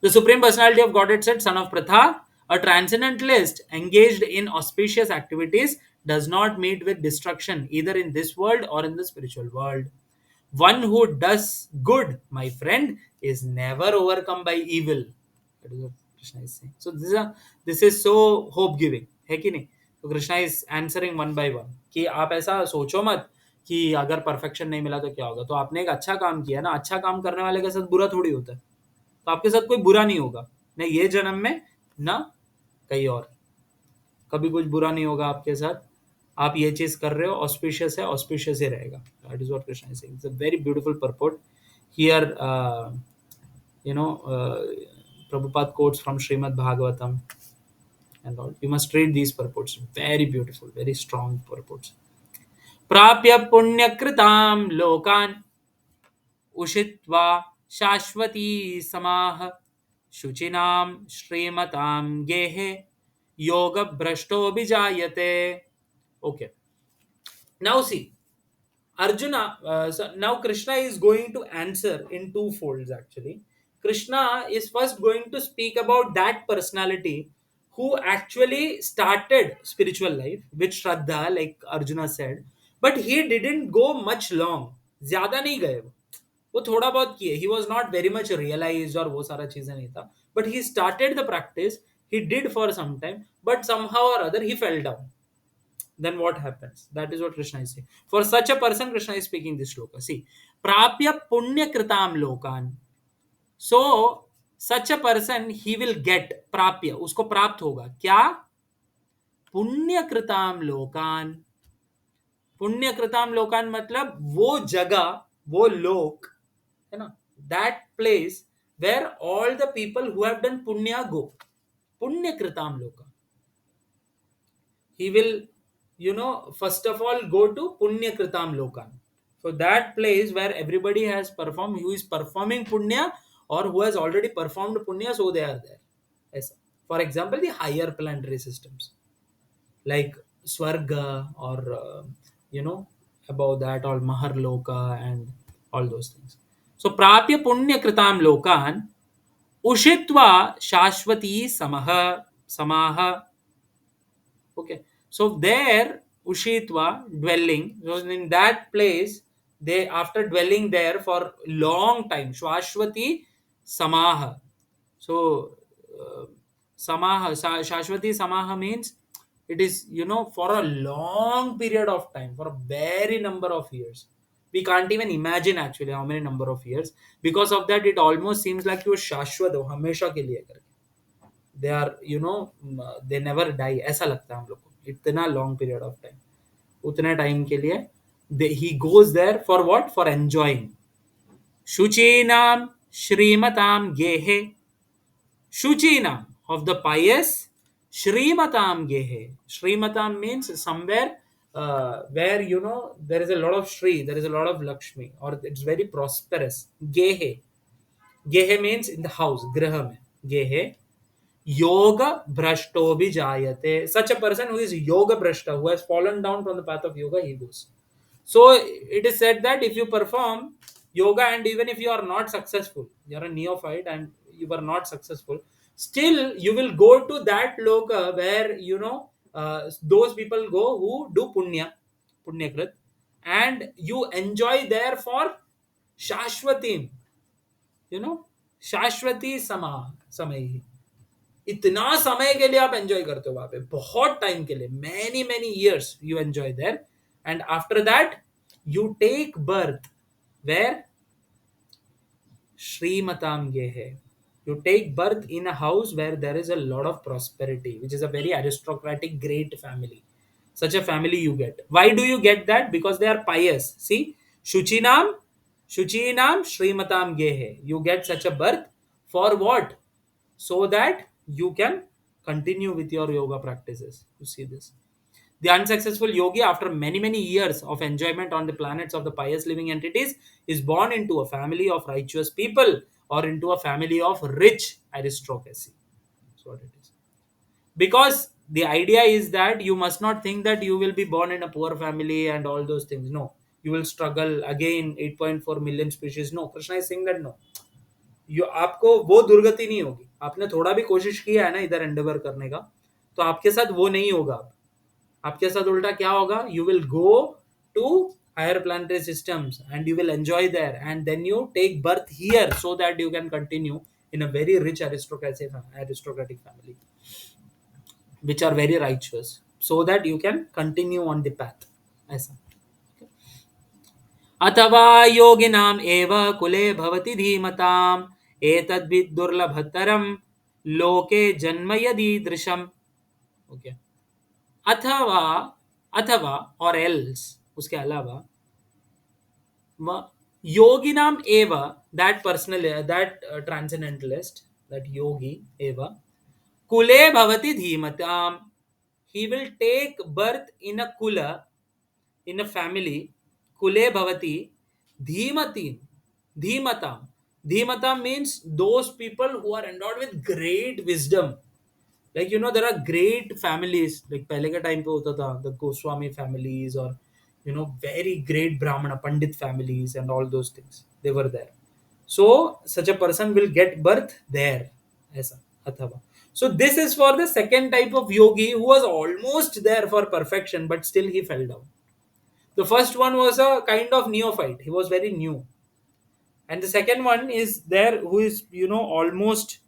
The Supreme Personality of Godhead said, son of Pratha, a transcendentalist engaged in auspicious activities does not meet with destruction either in this world or in the spiritual world. One who does good, my friend, is never overcome by evil. That is what Krishna is saying. So this is so hope giving, है कि नहीं. तो Krishna is answering one by one कि आप ऐसा सोचो मत कि अगर परफेक्शन नहीं मिला तो क्या होगा. तो आपने एक अच्छा काम किया ना, अच्छा काम करने वाले के साथ बुरा थोड़ी होता है. तो आपके साथ कोई बुरा नहीं होगा, न ये जन्म में ना कहीं और. कभी कुछ बुरा नहीं होगा आपके साथ. आप ये चीज कर रहे हो, ऑस्पिशियस है, ऑस्पिशियस ही रहेगा. That is what Krishna is saying. It's a very beautiful purport here. Prabhupada quotes from Srimad Bhagavatam and all. You must read these purports. Very beautiful, very strong purports. प्राप्य पुण्यकृतां लोकान् उषित्वा शाश्वती समाह शुचिनां श्रीमतां गेहे योग भ्रष्टो विजायते. Okay, now see, Arjuna, so now Krishna is going to answer in two folds actually. Krishna is first going to speak about that personality who actually started spiritual life with Shraddha, like Arjuna said, but he didn't go much long. ज़्यादा नहीं गए वो थोड़ा बहुत किए. He was not very much realized और वो सारा चीजें नहीं था. But he started the practice, he did for some time, but somehow or other he fell down. Then what happens? That is what Krishna is saying. For such a person, Krishna is speaking this shloka. See, prapya punya kritam lokan. So, such a person, he will get prapya. उसको प्राप्त होगा क्या? पुण्य कृताम लोकान. पुण्य कृताम लोकान मतलब वो जगह, वो लोक, है ना? That place where all the people who have done punya go. पुण्य कृताम लोकान. He will first of all go to punya kritam lokan. So that place where everybody has performed, who is performing punya or who has already performed punya, so they are there. Yes. For example, the higher planetary systems like swarga or above that all mahar loka and all those things. So prapya punya kritam lokan ushitva shashwati samaha. Okay, so there Ushitva dwelling. So in that place, they after dwelling there for long time, Shashwati Samaha. So Shashwati Samaha means it is for a long period of time, for a very number of years. We can't even imagine actually how many number of years. Because of that, it almost seems like you Shashwat ho, हमेशा के लिए करके. They are they never die, ऐसा लगता है हम लोग को. इतना लॉन्ग पीरियड ऑफ टाइम, उतने टाइम के लिए he goes there for what? For enjoying. शुचीनाम श्रीमताम गेहे. शुचीनाम of the pious. Shrimatam gehe. Shrimatam means somewhere where there is a lot of Shri, there is a lot of Lakshmi, or it's very prosperous. Gehe. Gehe means in the house, graha mein. Gehe. Yoga Brashto Vijayate. Such a person who is Yoga Brashta, who has fallen down from the path of yoga, he goes. So it is said that if you perform yoga, and even if you are not successful, you are a neophyte and you were not successful, still you will go to that loka where those people go who do punyakrit, and you enjoy there for shashwatim, you know शाश्वती समय ही, इतना समय के लिए आप enjoy करते हो वहां पे, बहुत टाइम के लिए, many many years you enjoy there, and after that you take birth where श्रीमताम गे है, you take birth in a house where there is a lot of prosperity, which is a very aristocratic great family. Such a family you get. Why do you get that? Because they are pious. See, shuchinam shuchinam shrimatam gehe, you get such a birth for what? So that you can continue with your yoga practices. You see this, the unsuccessful yogi, after many, many years of enjoyment on the planets of the pious living entities, is born into a family of righteous people or into a family of rich aristocracy. That's what it is. Because the idea is that you must not think that you will be born in a poor family and all those things. No. You will struggle again, 8.4 million species. No. Krishna is saying that no. You, आपको वो दुर्गति नहीं होगी, आपने थोड़ा भी कोशिश किया है ना इधर एंडेवर करने का, तो आपके साथ वो नहीं होगा। आपके साथ उल्टा क्या होगा, you will go to higher planetary systems and you will enjoy there, and then you take birth here so that you can continue in a very rich aristocratic family which are very righteous, so that you can continue on the path. ऐसा, अथवा योगिनाम एव कुले भवति धीमताम एतद्विद दुर्लभतरम लोके जन्म यदीदृशम। Okay, अथवा, अथवा और एल्स, उसके अलावा, योगिनाम एव, that personal, that transcendentalist, that योगी एव कुले भवति धीमताम, he will take birth in a kula, in a family, kule bhavati dhimatim, dhimatam, dhimatam means those people who are endowed with great wisdom. Like, there are great families, like पहले के time पे होता था, the Goswami families, or very great Brahmana Pandit families and all those things, they were there. So such a person will get birth there, ऐसा, अथवा. So this is for the second type of yogi who was almost there for perfection, but still he fell down. The first one was a kind of neophyte, he was very new, and the second one is there who is almost,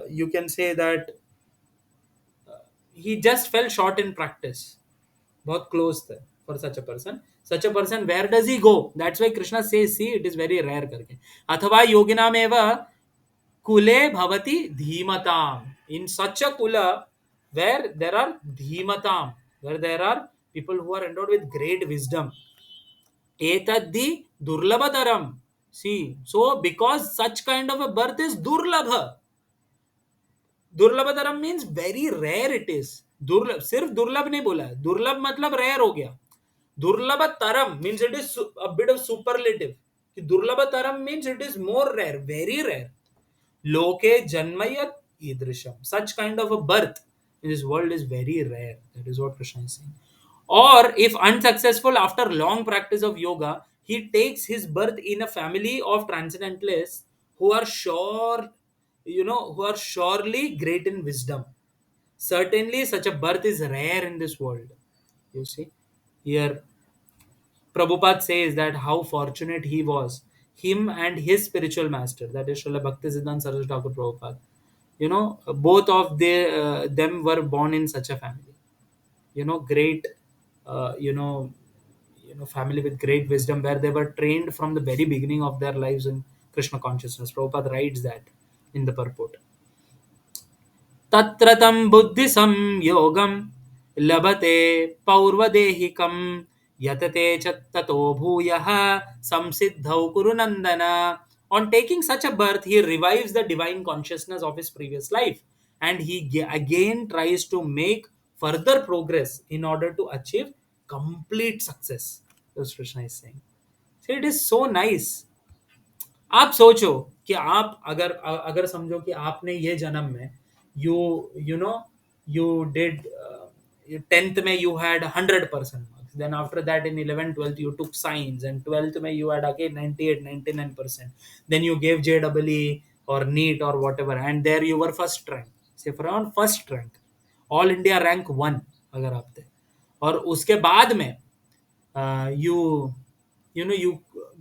you can say that he just fell short in practice, बहुत close there for such a person. Such a person, where does he go? That's why Krishna says, see, it is very rare करके, अथवा योगिनाम एव कुले भवति धीमताम, in such a kula where there are dhimatam, where there are people who are endowed with great wisdom, etadhi durlabhataram. See, so because such kind of a birth is durlabha, दुर्लभतरम means very rare it is, दुर्लभ, सिर्फ दुर्लभ नहीं बोला है, दुर्लभ मतलब rare हो गया, दुर्लभतरम means it is a bit of superlative, कि दुर्लभतरम means it is more rare, very rare, लोके जन्मयत ईदृशम, such kind of a birth in this world is very rare. That is what Krishna is saying. Or if unsuccessful after long practice of yoga, he takes his birth in a family of transcendentalists who are sure, who are surely great in wisdom. Certainly such a birth is rare in this world. You see, here Prabhupada says that how fortunate he was, him and his spiritual master, that is Srila Bhaktisiddhanta Saraswati Thakur Prabhupada. Both of them were born in such a family. Great, uh, you know, family with great wisdom, where they were trained from the very beginning of their lives in Krishna consciousness. Prabhupada writes that in the purport. तत्र तं बुद्धि संयोगं लभते पौर्वदेहिकं यतते च ततो भूयः संसिद्धौ कुरु नंदन. On taking such a birth, he revives the divine consciousness of his previous life, and he again tries to make further progress in order to achieve complete success. That's Krishna is saying. So it is so nice. आप सोचो कि आप अगर अगर समझो कि आपने ये जन्म में you you know you did 10th में you had 100% marks, Then after that in 11th 12th you took science, and 12th mein you had again 98 99%. Then you gave JEE or NEET or whatever, and there you were first rank, say for on first rank, all India rank 1 अगर आप थे. और उसके बाद में you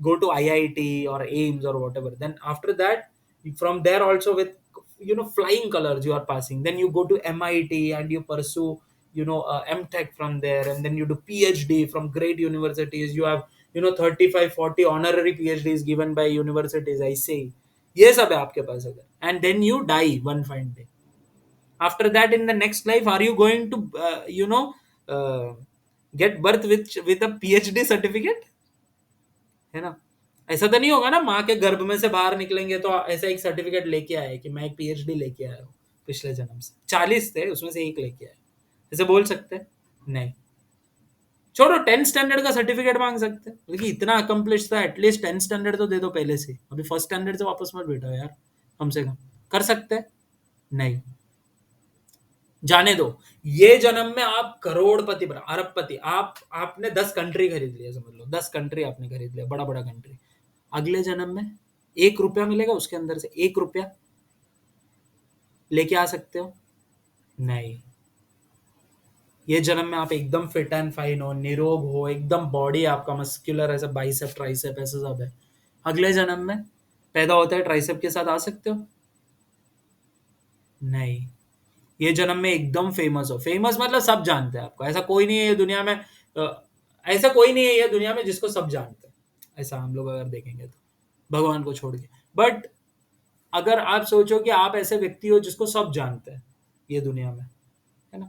go to IIT or AIMS or whatever. Then after that, from there also with flying colors you are passing. Then you go to MIT and you pursue MTech from there, and then you do PhD from great universities. You have 35 40 honorary PhDs given by universities. I say ये सब है आपके पास अगर, and then you die one fine day. After that, in the next life, are you going to uh, get birth with a PhD certificate? है ना? ऐसा तो नहीं होगा ना, माँ के गर्भ में से बाहर निकलेंगे तो ऐसा एक सर्टिफिकेट लेके आए कि मैं एक PhD लेके आया हूँ पिछले जन्म से, 40 थे उसमें से एक लेके आया, ऐसे बोल सकते हैं? नहीं. छोड़ो, 10th स्टैंडर्ड का सर्टिफिकेट मांग सकते हैं, लेकिन इतना अकम्प्लिश था, एटलीस्ट 10th स्टैंडर्ड तो दे दो पहले से, अभी फर्स्ट स्टैंडर्ड से वापस मत बैठो यार, कम से कम कर सकते हैं? नहीं. जाने दो. ये जन्म में आप करोड़पति बना, अरबपति, आपने 10 कंट्री खरीद लिया, समझ लो 10 कंट्री आपने खरीद लिया, बड़ा बड़ा कंट्री. अगले जन्म में 1 रुपया मिलेगा, उसके अंदर से 1 रुपया लेके आ सकते हो? नहीं. ये जन्म में आप एकदम फिट एंड फाइन हो, निरोग हो, एकदम बॉडी आपका मस्कुलर, ऐसा बाइसेप ट्राइसेप ऐसा सब है. अगले जन्म में पैदा होता है ट्राइसेप के साथ, आ सकते हो? नहीं. ये जन्म में एकदम फेमस हो, फेमस मतलब सब जानते हैं आपको, ऐसा कोई नहीं है ये दुनिया में, ऐसा कोई नहीं है ये दुनिया में जिसको सब जानते हैं, ऐसा हम लोग अगर देखेंगे तो, भगवान को छोड़ के. बट अगर आप सोचो कि आप ऐसे व्यक्ति हो जिसको सब जानते हैं ये दुनिया में, है ना,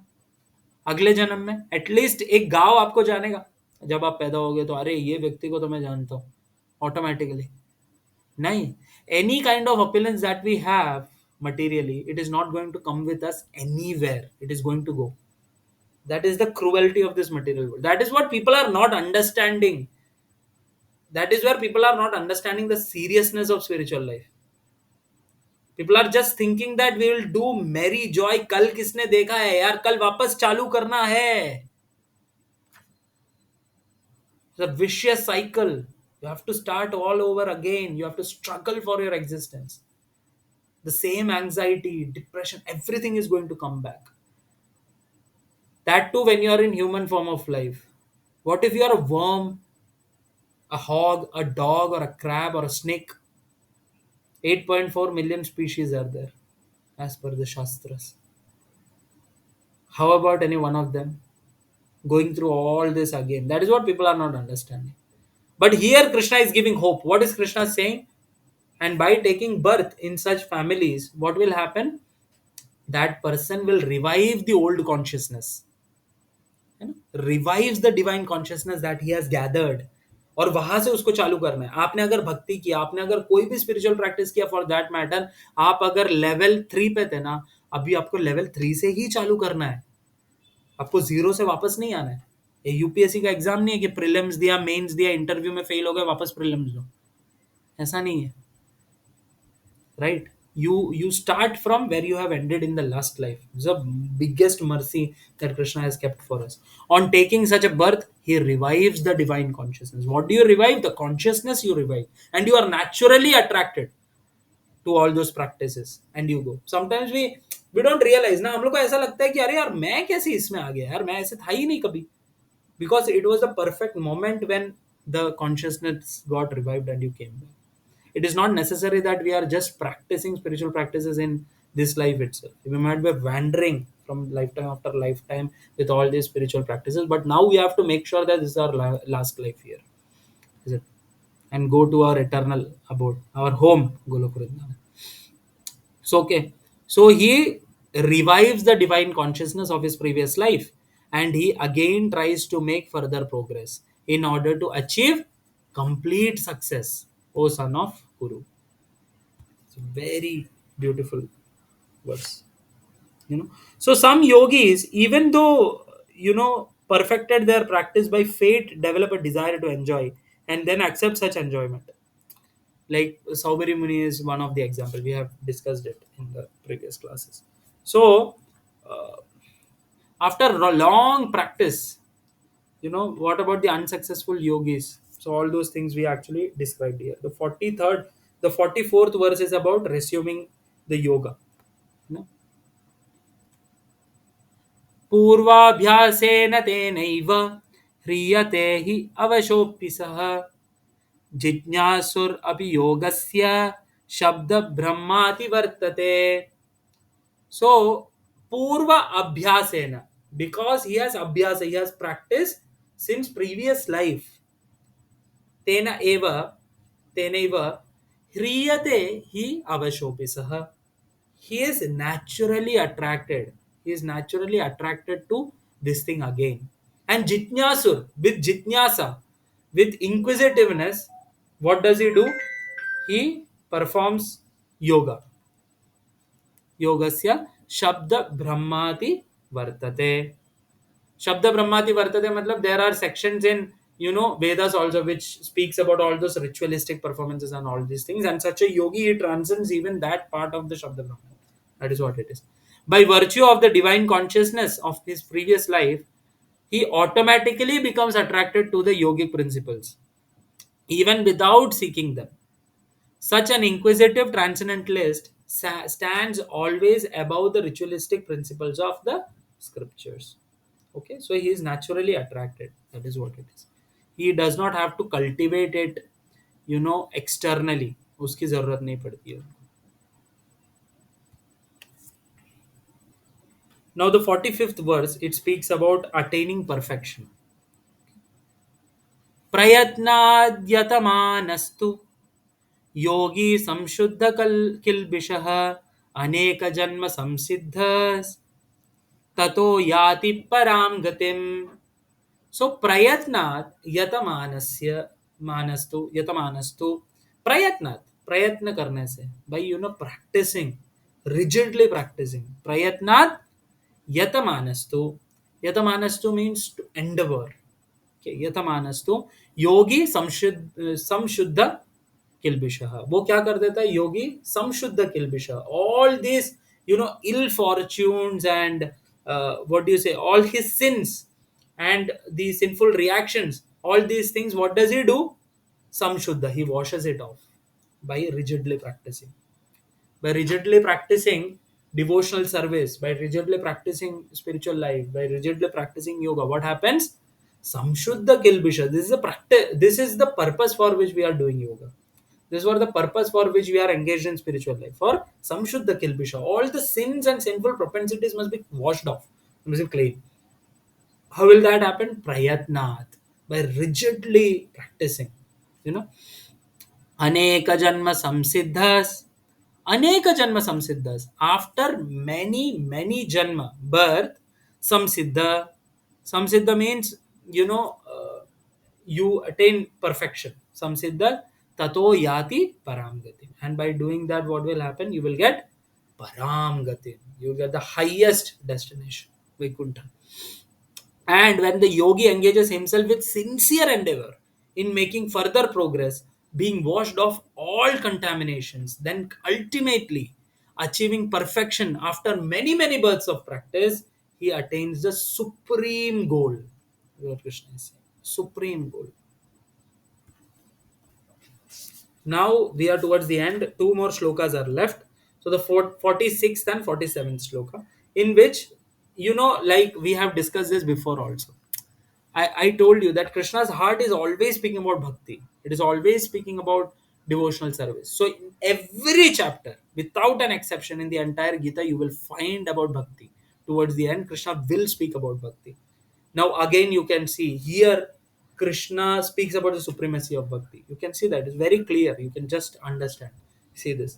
अगले जन्म में एटलीस्ट एक गांव आपको जानेगा. जब आप पैदा होगे तो अरे ये व्यक्ति को तो मैं जानता हूँ ऑटोमेटिकली. नहीं. Any kind of opulence that we have materially, it is not going to come with us anywhere. It is going to go. That is the cruelty of this material world. That is what people are not understanding. That is where people are not understanding the seriousness of spiritual life. People are just thinking that we will do merry joy. कल किसने देखा है यार, कल वापस चालू करना है. It's a vicious cycle. You have to start all over again. You have to struggle for your existence. The same anxiety, depression, everything is going to come back. That too when you are in human form of life. What if you are a worm, a hog, a dog, or a crab, or a snake? 8.4 million species are there as per the Shastras. How about any one of them? Going through all this again. That is what people are not understanding. But here Krishna is giving hope. What is Krishna saying? And by taking birth in such families, what will happen? That person will revive the old consciousness, revives the divine consciousness that he has gathered, और वहां से उसको चालू करना है. आपने अगर भक्ति किया, आपने अगर कोई भी स्पिरिचुअल प्रैक्टिस किया, फॉर दैट मैटर, आप अगर लेवल 3 पे थे ना, अभी आपको लेवल 3 से ही चालू करना है. आपको जीरो से वापस नहीं आना है. ये यूपीएससी का एग्जाम नहीं है कि प्रीलिम्स दिया, मेंस दिया, इंटरव्यू में फेल हो गए, वापस प्रीलिम्स दो. ऐसा नहीं है, right? You start from where you have ended in the last life. It's the biggest mercy that Krishna has kept for us. On taking such a birth, he revives the divine consciousness. What do you revive? The consciousness you revive, and you are naturally attracted to all those practices, and you go. Sometimes we don't realize ना, हम लोग को ऐसा लगता है कि अरे यार मैं कैसे इसमें आ गया यार, मैं ऐसे था ही नहीं कभी, because it was the perfect moment when the consciousness got revived and you came back. It is not necessary that we are just practicing spiritual practices in this life itself. We might be wandering from lifetime after lifetime with all these spiritual practices, but now we have to make sure that this is our last life here, is it? And go to our eternal abode, our home, Golok Vrindavan. So okay, so he revives the divine consciousness of his previous life, and he again tries to make further progress in order to achieve complete success, O son of Kuru. It's a very beautiful verse. So some yogis, even though perfected their practice by fate, develop a desire to enjoy and then accept such enjoyment. Like Saubari Muni is one of the example. We have discussed it in the previous classes. So after a long practice, What about the unsuccessful yogis? So all those things we actually described here. The 44th verse is about resuming the yoga. you know पूर्वाभ्यासेन तेनैव ह्रियते हि अवशोऽपि सः जिज्ञासुर अपि योगस्य शब्द ब्रह्माति वर्तते. So purva abhyasena, because he has abhyasa, he has practiced since previous life. Tena eva, tenaiva, hriyate hi avashopisaha. He is naturally attracted. He is naturally attracted to this thing again. And jitnyasur, with jitnyasa, with inquisitiveness, what does he do? He performs yoga. योगस्य शब्द ब्रह्माति वर्तते. शब्द ब्रह्माति वर्तते मतलब there are sections in Vedas also which speaks about all those ritualistic performances and all these things, and such a yogi, he transcends even that part of the shabda brahma. That is what it is. By virtue of the divine consciousness of his previous life, he automatically becomes attracted to the yogic principles even without seeking them. Such an inquisitive transcendentalist stands always above the ritualistic principles of the scriptures. Okay, so he is naturally attracted. That is what it is. He does not have to cultivate it, externally. उसकी जरूरत नहीं पड़ती है. Now the 45th verse, it speaks about attaining perfection. प्रयत्नाद्यतमानस्तु योगी संशुद्ध किल्बिषः अनेक जन्म संसिद्ध ततो याति परां गतिम. सो प्रयत्नात् यतमानस्य यतमानस्तु प्रयत्नात्, प्रयत्न करने से, by practicing, rigidly practicing, प्रयत्नात् यतमानस्तु. यतमानस्तु means to endeavor. Okay, यतमानस्तु योगी समशुद्ध किल्बिषः. वो क्या कर देता है योगी? समशुद्ध किल्बिषः. All these ill fortunes and what do you say, all his sins and the sinful reactions, all these things, what does he do? Samshuddha, he washes it off by rigidly practicing. By rigidly practicing devotional service, by rigidly practicing spiritual life, by rigidly practicing yoga, what happens? Samshuddha kilbisha. This is the practice. This is the purpose for which we are doing yoga. This is for the purpose for which we are engaged in spiritual life. For samshuddha kilbisha, all the sins and sinful propensities must be washed off, must be clean. How will that happen? Prayatnat, by rigidly practicing. You know, अनेक जन्म संसिद्धस. अनेक जन्म संसिद्धस, after many many janma birth. Samsiddha, samsiddha means you attain perfection. Samsiddha tato yati param gati, and by doing that what will happen? You will get param gati, you will get the highest destination, Vaikuntha. And when the yogi engages himself with sincere endeavor in making further progress, being washed off all contaminations, then ultimately achieving perfection after many, many births of practice, he attains the supreme goal. What Krishna is saying. Supreme goal. Now we are towards the end. Two more shlokas are left. So the 46th and 47th shloka, in which, like we have discussed this before also. I told you that Krishna's heart is always speaking about bhakti. It is always speaking about devotional service. So in every chapter, without an exception, in the entire Gita, you will find about bhakti. Towards the end, Krishna will speak about bhakti. Now again, you can see here, Krishna speaks about the supremacy of bhakti. You can see that it's very clear. You can just understand. See this.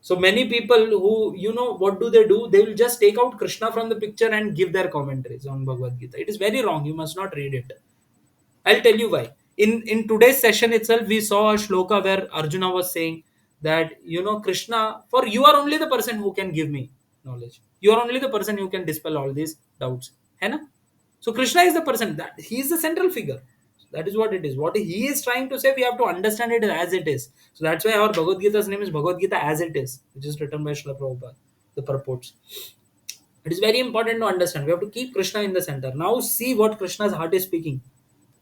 So many people who, what do? They will just take out Krishna from the picture and give their commentaries on Bhagavad Gita. It is very wrong. You must not read it. I'll tell you why. In today's session itself, we saw a shloka where Arjuna was saying that, Krishna, for you are only the person who can give me knowledge. You are only the person who can dispel all these doubts. Hai na? So Krishna is the person, that he is the central figure. That is what it is. What he is trying to say, we have to understand it as it is. So that's why our Bhagavad Gita's name is Bhagavad Gita as it is, which is written by Srila Prabhupada, the purports. It is very important to understand. We have to keep Krishna in the center. Now see what Krishna's heart is speaking.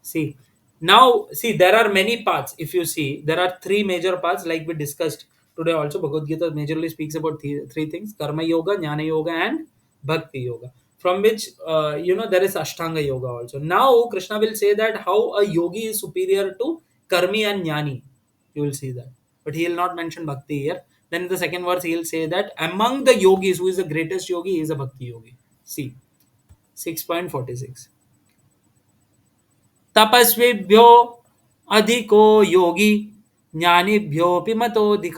See, now see, there are many paths. If you see, there are three major paths, like we discussed today. Also, Bhagavad Gita majorly speaks about three things: Karma Yoga, Jnana Yoga, and Bhakti Yoga. From which, there is Ashtanga Yoga also. Now, Krishna will say that how a yogi is superior to Karmi and Jnani. You will see that, but he will not mention Bhakti here. Then in the second verse, he will say that among the yogis, who is the greatest yogi, he is a Bhakti yogi. See, 6.46. तपस्विभ्यो अधिको योगी ज्ञानिभ्योऽपि मतोऽधिक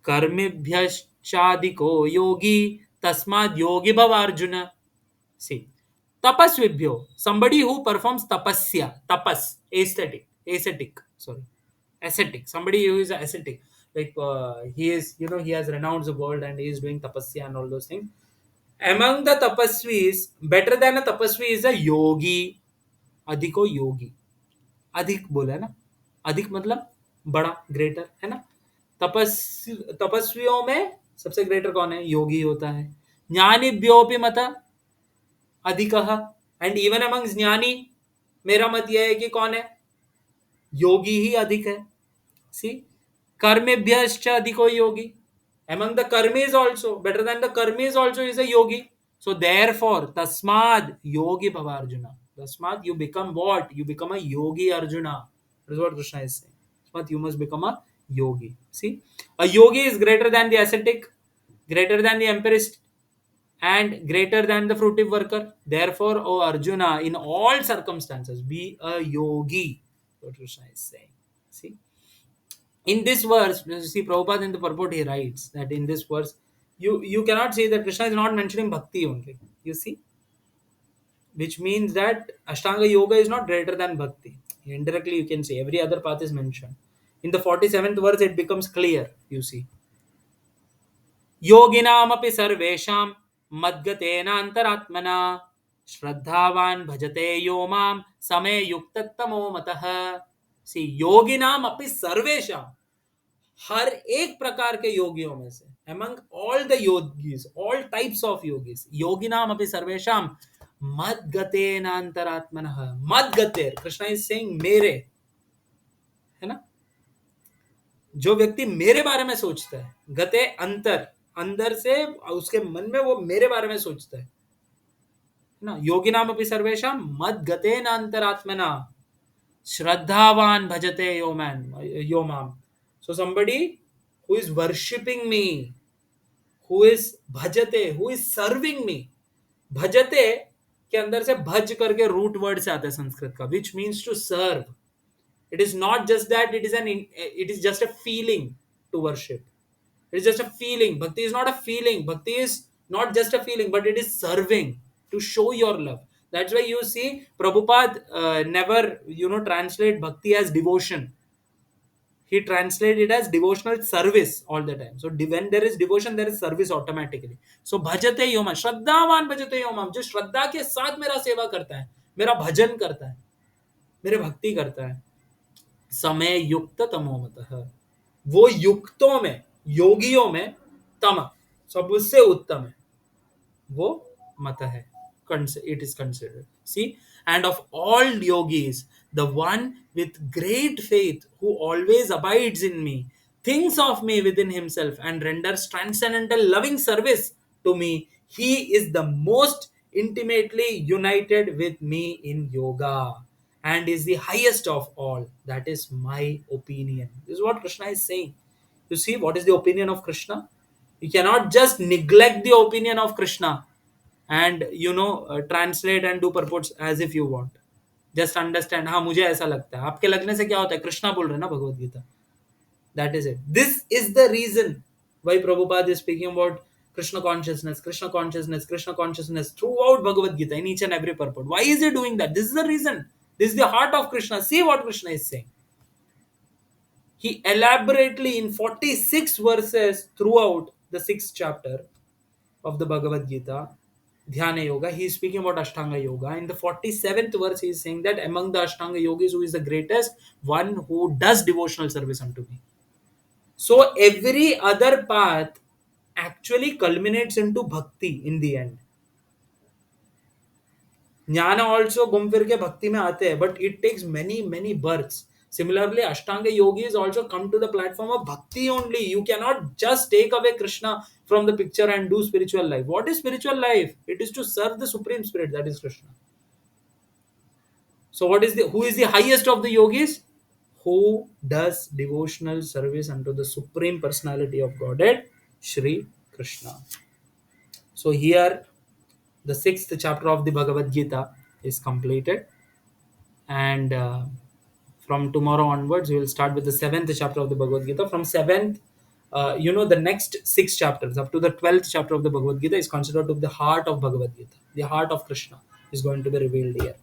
कर्मिभ्यश्चाधिको योगी तस्माद् योगी भव Arjun. See, tapasvibhyo, somebody who performs tapasya, tapas, ascetic, somebody who is ascetic, like he is, he has renounced the world and he is doing tapasya and all those things. Among the tapasvis, better than a tapasvi is a yogi. अधिको योगी, अधिक बोला है ना, अधिक मतलब बड़ा, greater है ना. तपस्वियों में सबसे ग्रेटर कौन है? योगी होता है. ज्ञानिभ्योऽपि मत अधिकः, एंड इवन अमंग्स ज्ञानी, मेरा मत यह है कि कौन है? योगी ही अधिक है. सी, कर्मेभ्यश्च अधिको योगी, among the karmis also, better than the karmis also is a yogi. So therefore, tasmad yogi bhava Arjuna. Tasmad, you become what? You become a yogi Arjuna. That is what Krishna is saying. Tasmad, you must become a yogi. See, a yogi is greater than the ascetic, greater than the empirist, and greater than the fruitive worker. Therefore, O Arjuna, in all circumstances, be a yogi. What Krishna is saying. See, in this verse, you see, Prabhupada in the purport, he writes that in this verse, you cannot say that Krishna is not mentioning bhakti only. You see, which means that Ashtanga Yoga is not greater than bhakti. Indirectly, you can say every other path is mentioned. In the 47th verse, it becomes clear. You see, योगिनामपि सर्वेषां मद्गतेन अंतरात्मना श्रद्धावान भजते यो माम समे युक्ततमो मतः. सी, योगिनाम अपि सर्वेषां, हर एक प्रकार के योगियों में से, among all the yogis, all types of yogis, योगिनाम अपि सर्वेषां मद्गतेन अंतरात्मनः. मद्गतेर, कृष्णा इज सेइंग मेरे, है ना, जो व्यक्ति मेरे बारे में सोचता है, गते अंतर, अंदर से उसके मन में वो मेरे बारे में सोचता है ना. योगी नाम अपनी सर्वेशा मद गते न अंतरात्मना श्रद्धावान भजते यो मैन यो माम. So somebody who is worshipping me, who is भजते, हु इज सर्विंग मी. भजते के अंदर से भज करके रूट वर्ड से आता है संस्कृत का, which means to serve. It is not just that it is just a feeling to worship. It is just a feeling. Bhakti is not a feeling. Bhakti is not just a feeling, but it is serving to show your love. That's why you see Prabhupada never translate bhakti as devotion. He translated it as devotional service all the time. So when there is devotion, there is service automatically. So bhajate yoma, श्रद्धावान भजते योमाम, जो श्रद्धा के साथ मेरा सेवा करता है, मेरा भजन करता है, मेरे भक्ति करता है, समय युक्त तमोमतः, वो युक्तों में, योगियों में, तम सबसे उत्तम है, वो मत है, it is considered. See, and of all yogis, the one with great faith who always abides in me, thinks of me within himself and renders transcendental loving service to me, he is the most intimately united with me in yoga and is the highest of all. That is my opinion. This is what Krishna is saying. You see, what is the opinion of Krishna? You cannot just neglect the opinion of Krishna and translate and do purports as if you want. Just understand, हाँ मुझे ऐसा लगता है. आपके लगने से क्या होता है? कृष्णा बोल रहे हैं ना Bhagavad Gita. That is it. This is the reason why Prabhupada is speaking about Krishna consciousness, Krishna consciousness, Krishna consciousness throughout Bhagavad Gita in each and every purport. Why is he doing that? This is the reason. This is the heart of Krishna. See what Krishna is saying. He elaborately in 46 verses throughout the 6th chapter of the Bhagavad Gita, Dhyana Yoga, he is speaking about Ashtanga Yoga. In the 47th verse, he is saying that among the Ashtanga yogis, who is the greatest? One who does devotional service unto me. So every other path actually culminates into bhakti in the end. Jnana also घूम फिर के भक्ति में आते हैं, but it takes many births. Similarly, Ashtanga yogis also come to the platform of bhakti only. You cannot just take away Krishna from the picture and do spiritual life. What is spiritual life? It is to serve the Supreme Spirit, that is Krishna. So who is the highest of the yogis? Who does devotional service unto the Supreme Personality of Godhead, Shri Krishna. So here the sixth chapter of the Bhagavad Gita is completed, and from tomorrow onwards we will start with the seventh chapter of the Bhagavad Gita. From seventh, the next six chapters up to the 12th chapter of the Bhagavad Gita is considered to be the heart of Bhagavad Gita. The heart of Krishna is going to be revealed here.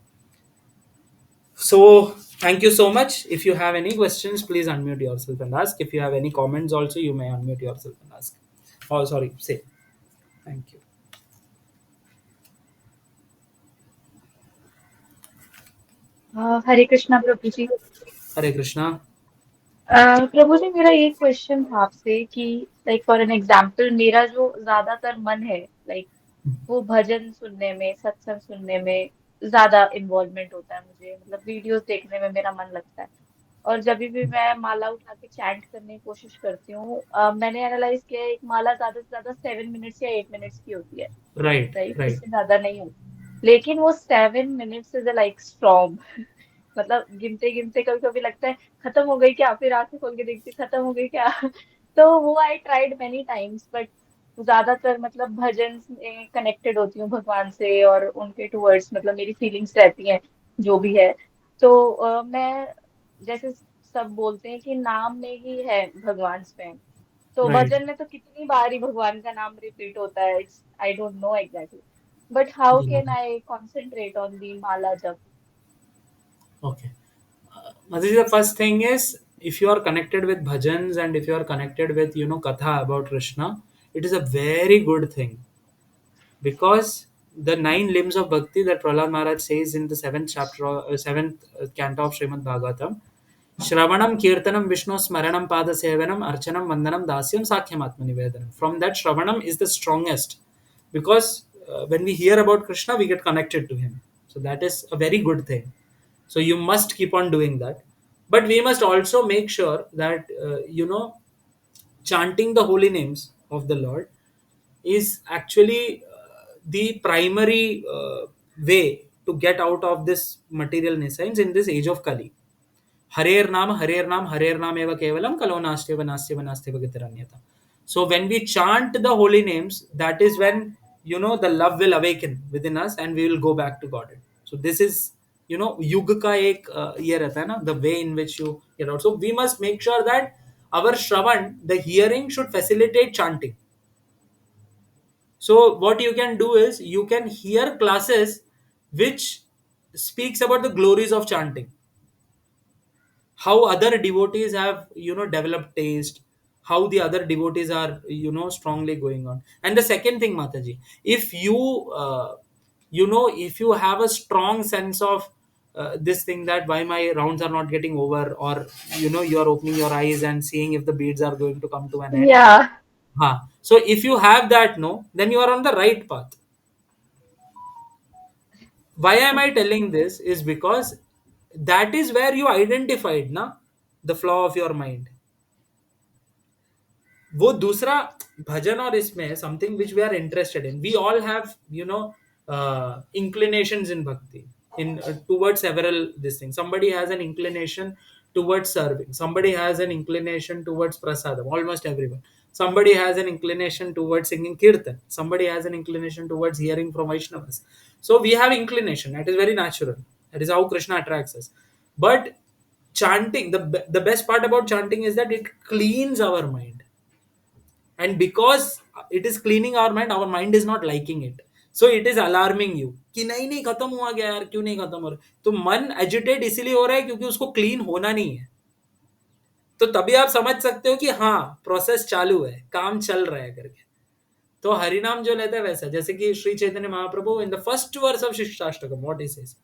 So thank you so much. If you have any questions, please unmute yourself and ask. If you have any comments also, you may unmute yourself and ask. Oh, sorry, say. Thank you. Hare Krishna Prabhu ji. Hare Krishna. प्रभु जी, मेरा ये question था आपसे कि like for an example, मेरा जो ज्यादातर मन है लाइक वो भजन सुनने में, सत्संग सुनने में ज्यादा इन्वॉल्वमेंट होता है। मुझे मतलब वीडियोस देखने में मेरा मन लगता है। और जब भी मैं माला उठा के चैंट करने की कोशिश करती हूँ, मैंने एनालाइज किया है, एक माला ज्यादा से ज्यादा 7 मिनट्स या 8 मिनट्स की होती है। Right, right, right. इससे ज्यादा नहीं होती। लेकिन वो 7 मिनट्स इज लाइक स्ट्रॉन्ग। मतलब गिनते गिनते कभी कभी लगता है खत्म हो गई क्या, फिर आंखें खोल के देखती खत्म हो गई क्या। तो वो I tried many times, but ज्यादातर मतलब भजन में कनेक्टेड होती हूँ भगवान से, और उनके टूवर्ड्स मतलब मेरी फीलिंग्स रहती हैं जो भी है। तो मैं, जैसे सब बोलते हैं कि नाम में ही है भगवान स्वयं, तो Right. भजन में तो कितनी बार ही भगवान का नाम रिपीट होता है, it's I don't know exactly, but how Yeah. Can I concentrate on the mala jap. Okay. Mataji, the first thing is, if you are connected with bhajans and if you are connected with katha about Krishna, it is a very good thing, because the nine limbs of bhakti that Prahlad Maharaj says in the seventh canto of Srimad Bhagavatam, Shravanam, Kirtanam, Vishnu, Smaranam, Pada Sevanam, Archanam, Vandanam, Dasyam, Sakhyam, Atma Nivedanam. From that, Shravanam is the strongest, because when we hear about Krishna, we get connected to him. So that is a very good thing. So you must keep on doing that. But we must also make sure that, chanting the holy names of the Lord is actually the primary way to get out of this material nescience in this age of Kali. Harer Nam, Harer Nam eva kevalam, kalo nastyeva nastyeva nastyeva gitaranyata. So when we chant the holy names, that is when the love will awaken within us and we will go back to God. So this is युग का एक ये रहता है ना, the way in which you get out. So we must make sure that our Shravan, the hearing, should facilitate chanting. So what you can do is you can hear classes which speaks about the glories of chanting, how other devotees have developed taste, how the other devotees are strongly going on. And the second thing, Mataji, if you if you have a strong sense of this thing, that why my rounds are not getting over, or you are opening your eyes and seeing if the beads are going to come to an end. या So if you have that, no, then you are on the right path. Why am I telling this is because that is where you identified na the flaw of your mind. वो दूसरा भजन और इसमें something which we are interested in, we all have inclinations in bhakti, in towards several this thing. Somebody has an inclination towards serving, somebody has an inclination towards prasadam, almost everyone. Somebody has an inclination towards singing kirtan, somebody has an inclination towards hearing from Vaishnavas. So we have inclination, that is very natural, that is how Krishna attracts us. But chanting, the best part about chanting is that it cleans our mind, and because it is cleaning our mind is not liking it, so it is alarming you कि नहीं नहीं खत्म हुआ गया यार, क्यों नहीं खत्म हो रहा, तो मन एजिटेट इसीलिए हो रहा है क्योंकि उसको क्लीन होना नहीं है. तो तभी आप समझ सकते हो कि हाँ, प्रोसेस चालू है, काम चल रहा है करके. तो हरिनाम जो लेता है वैसा, जैसे कि Shri Chaitanya Mahaprabhu in the first verse of Shikshashtakam what he says,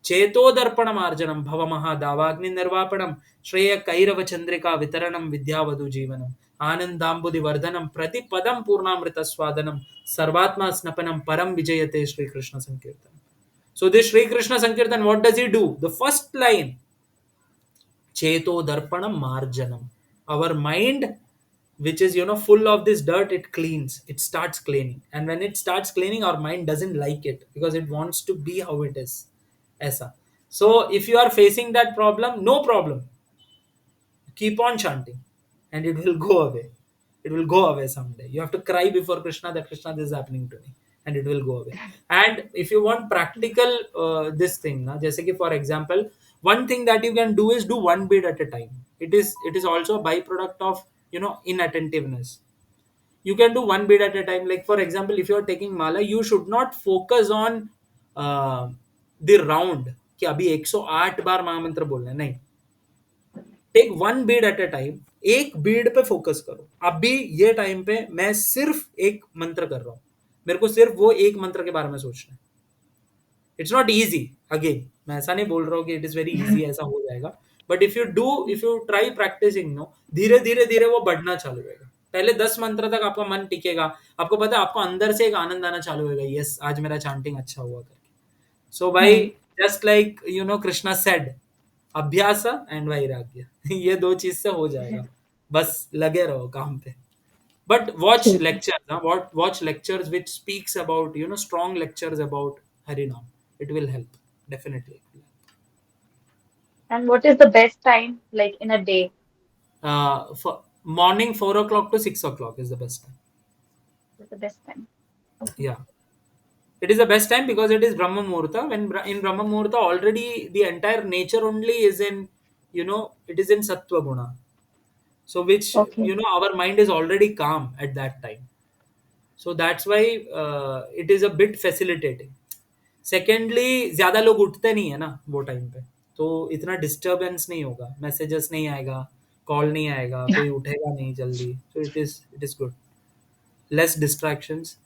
चेतोदर्पण मार्जनम भव महादावाग्नि निर्वापणम श्रेय कैरव चंद्रिका वितरणम विद्यावधु जीवनम आनंदांबुधि वर्धनम प्रतिपदम पूर्णामृत स्वादनम सर्वात्मा स्नपनम परम विजयते श्री कृष्ण संकीर्तन. So this Sri Krishna Sankirtan, what does he do? The first line, Cheto Darpanam Marjanam. Our mind, which is, full of this dirt, it cleans. It starts cleaning. And when it starts cleaning, our mind doesn't like it because it wants to be how it is. Aisa. So if you are facing that problem, no problem. Keep on chanting and it will go away. It will go away someday. You have to cry before Krishna that Krishna, this is happening to me, and it will go away. And if you want practical this thing na, jaise ki for example, one thing that you can do is do one bead at a time. It is also a byproduct of inattentiveness. You can do one bead at a time. Like for example, if you are taking mala, you should not focus on uh, the round कि अभी 108 बार महामंत्र बोलना है, नहीं. Take one bead at a time. एक bead पे focus करो. अभी ये टाइम पे मैं सिर्फ एक मंत्र कर रहा हूं, मेरे को सिर्फ वो एक मंत्र के बारे में सोचना है. It's not easy. अगेन मैं ऐसा नहीं बोल रहा हूँ कि इट इज वेरी इजी, ऐसा हो जाएगा. But if you try practicing no, धीरे धीरे धीरे वो बढ़ना चालू होगा. पहले 10 मंत्र तक आपका मन टिकेगा, आपको पता है, आपको अंदर से एक आनंद आना चालू होगा, यस आज मेरा चांटिंग अच्छा हुआ करके. सो भाई, हम्म. जस्ट लाइक कृष्णा सेड, अभ्यास एंड वैराग्य ये दो चीज से हो जाएगा. बस लगे रहो काम पे. बट वॉच ठीक है. Lectures, watch lectures which speaks about strong lectures about Harinam. It will help definitely. And what is the best time, like in a day? For morning 4 o'clock to 6 o'clock is the best time. What's the best time? Okay. Yeah, it is the best time because it is Brahma Muhurta. When in Brahma Muhurta, already the entire nature only is in, it is in Sattva Guna. So, which, Okay. our mind is already calm at that time. So, that's why it is a bit facilitating. Secondly, ज़्यादा लोग उठते नहीं है ना वो time पे, तो इतना डिस्टरबेंस नहीं होगा, मैसेजेस नहीं आएगा, कॉल नहीं आएगा, कोई उठेगा नहीं जल्दी. So it is good. Less distractions.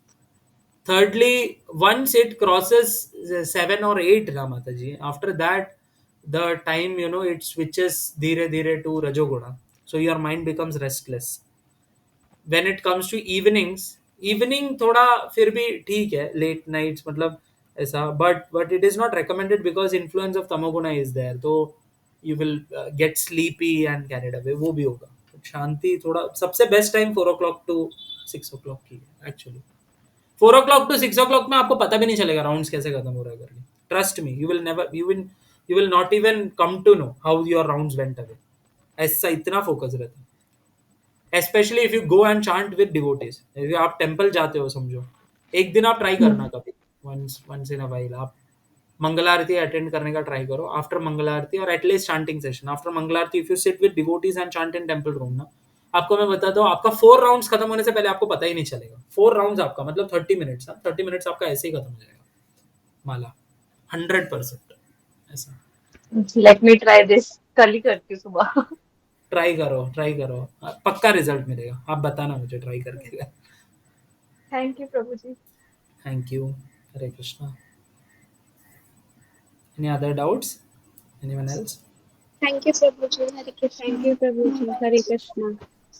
Thirdly, once it crosses 7 or 8, Ramataji, after that, the time, it switches dhire dhire to Rajoguna. So your mind becomes restless. When it comes to evenings, evening थोड़ा फिर भी ठीक है, late nights मतलब ऐसा, but it is not recommended because influence of tamoguna is there, तो you will get sleepy and carried away, वो भी होगा. शांति थोड़ा सबसे best time 4 o'clock to 6 o'clock की है एक्चुअली. 4 o'clock to 6 o'clock में आपको पता भी नहीं चलेगा राउंड्स कैसे खत्म हो रहा है करके. Trust me, you will not even come to know how your rounds went away. ऐसा इतना फोकस रहता है, specially if you go and chant with devotees. आप टेम्पल जाते हो समझो, एक दिन आप ट्राई करना Hmm. कभी, once once in a while आप मंगलारती अटेंड करने का ट्राई करो. आफ्टर मंगलारती और at least chanting session after Mangalarati, if you sit with devotees and chant in temple room ना, आपको मैं बताता हूँ, आपका 4 राउंड्स खत्म होने से पहले आपको पता ही नहीं चलेगा. 4 राउंड्स आपका मतलब 30 मिनट्स, 30 मिनट्स आपका ऐसे ही खत्म हो जाएगा माला, 100% ऐसा. Let me try this. कल ही करती हूँ सुबह. ट्राई करो, ट्राई करो, पक्का रिजल्ट मिलेगा, आप बताना मुझे ट्राई करके. Thank you, Prabhuji. Thank you. Hare Krishna. Any other doubts? Anyone else? Thank you, Prabhuji. Hare Krishna. Thank you, Prabhuji. Hare Krishna.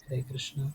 Hare Krishna.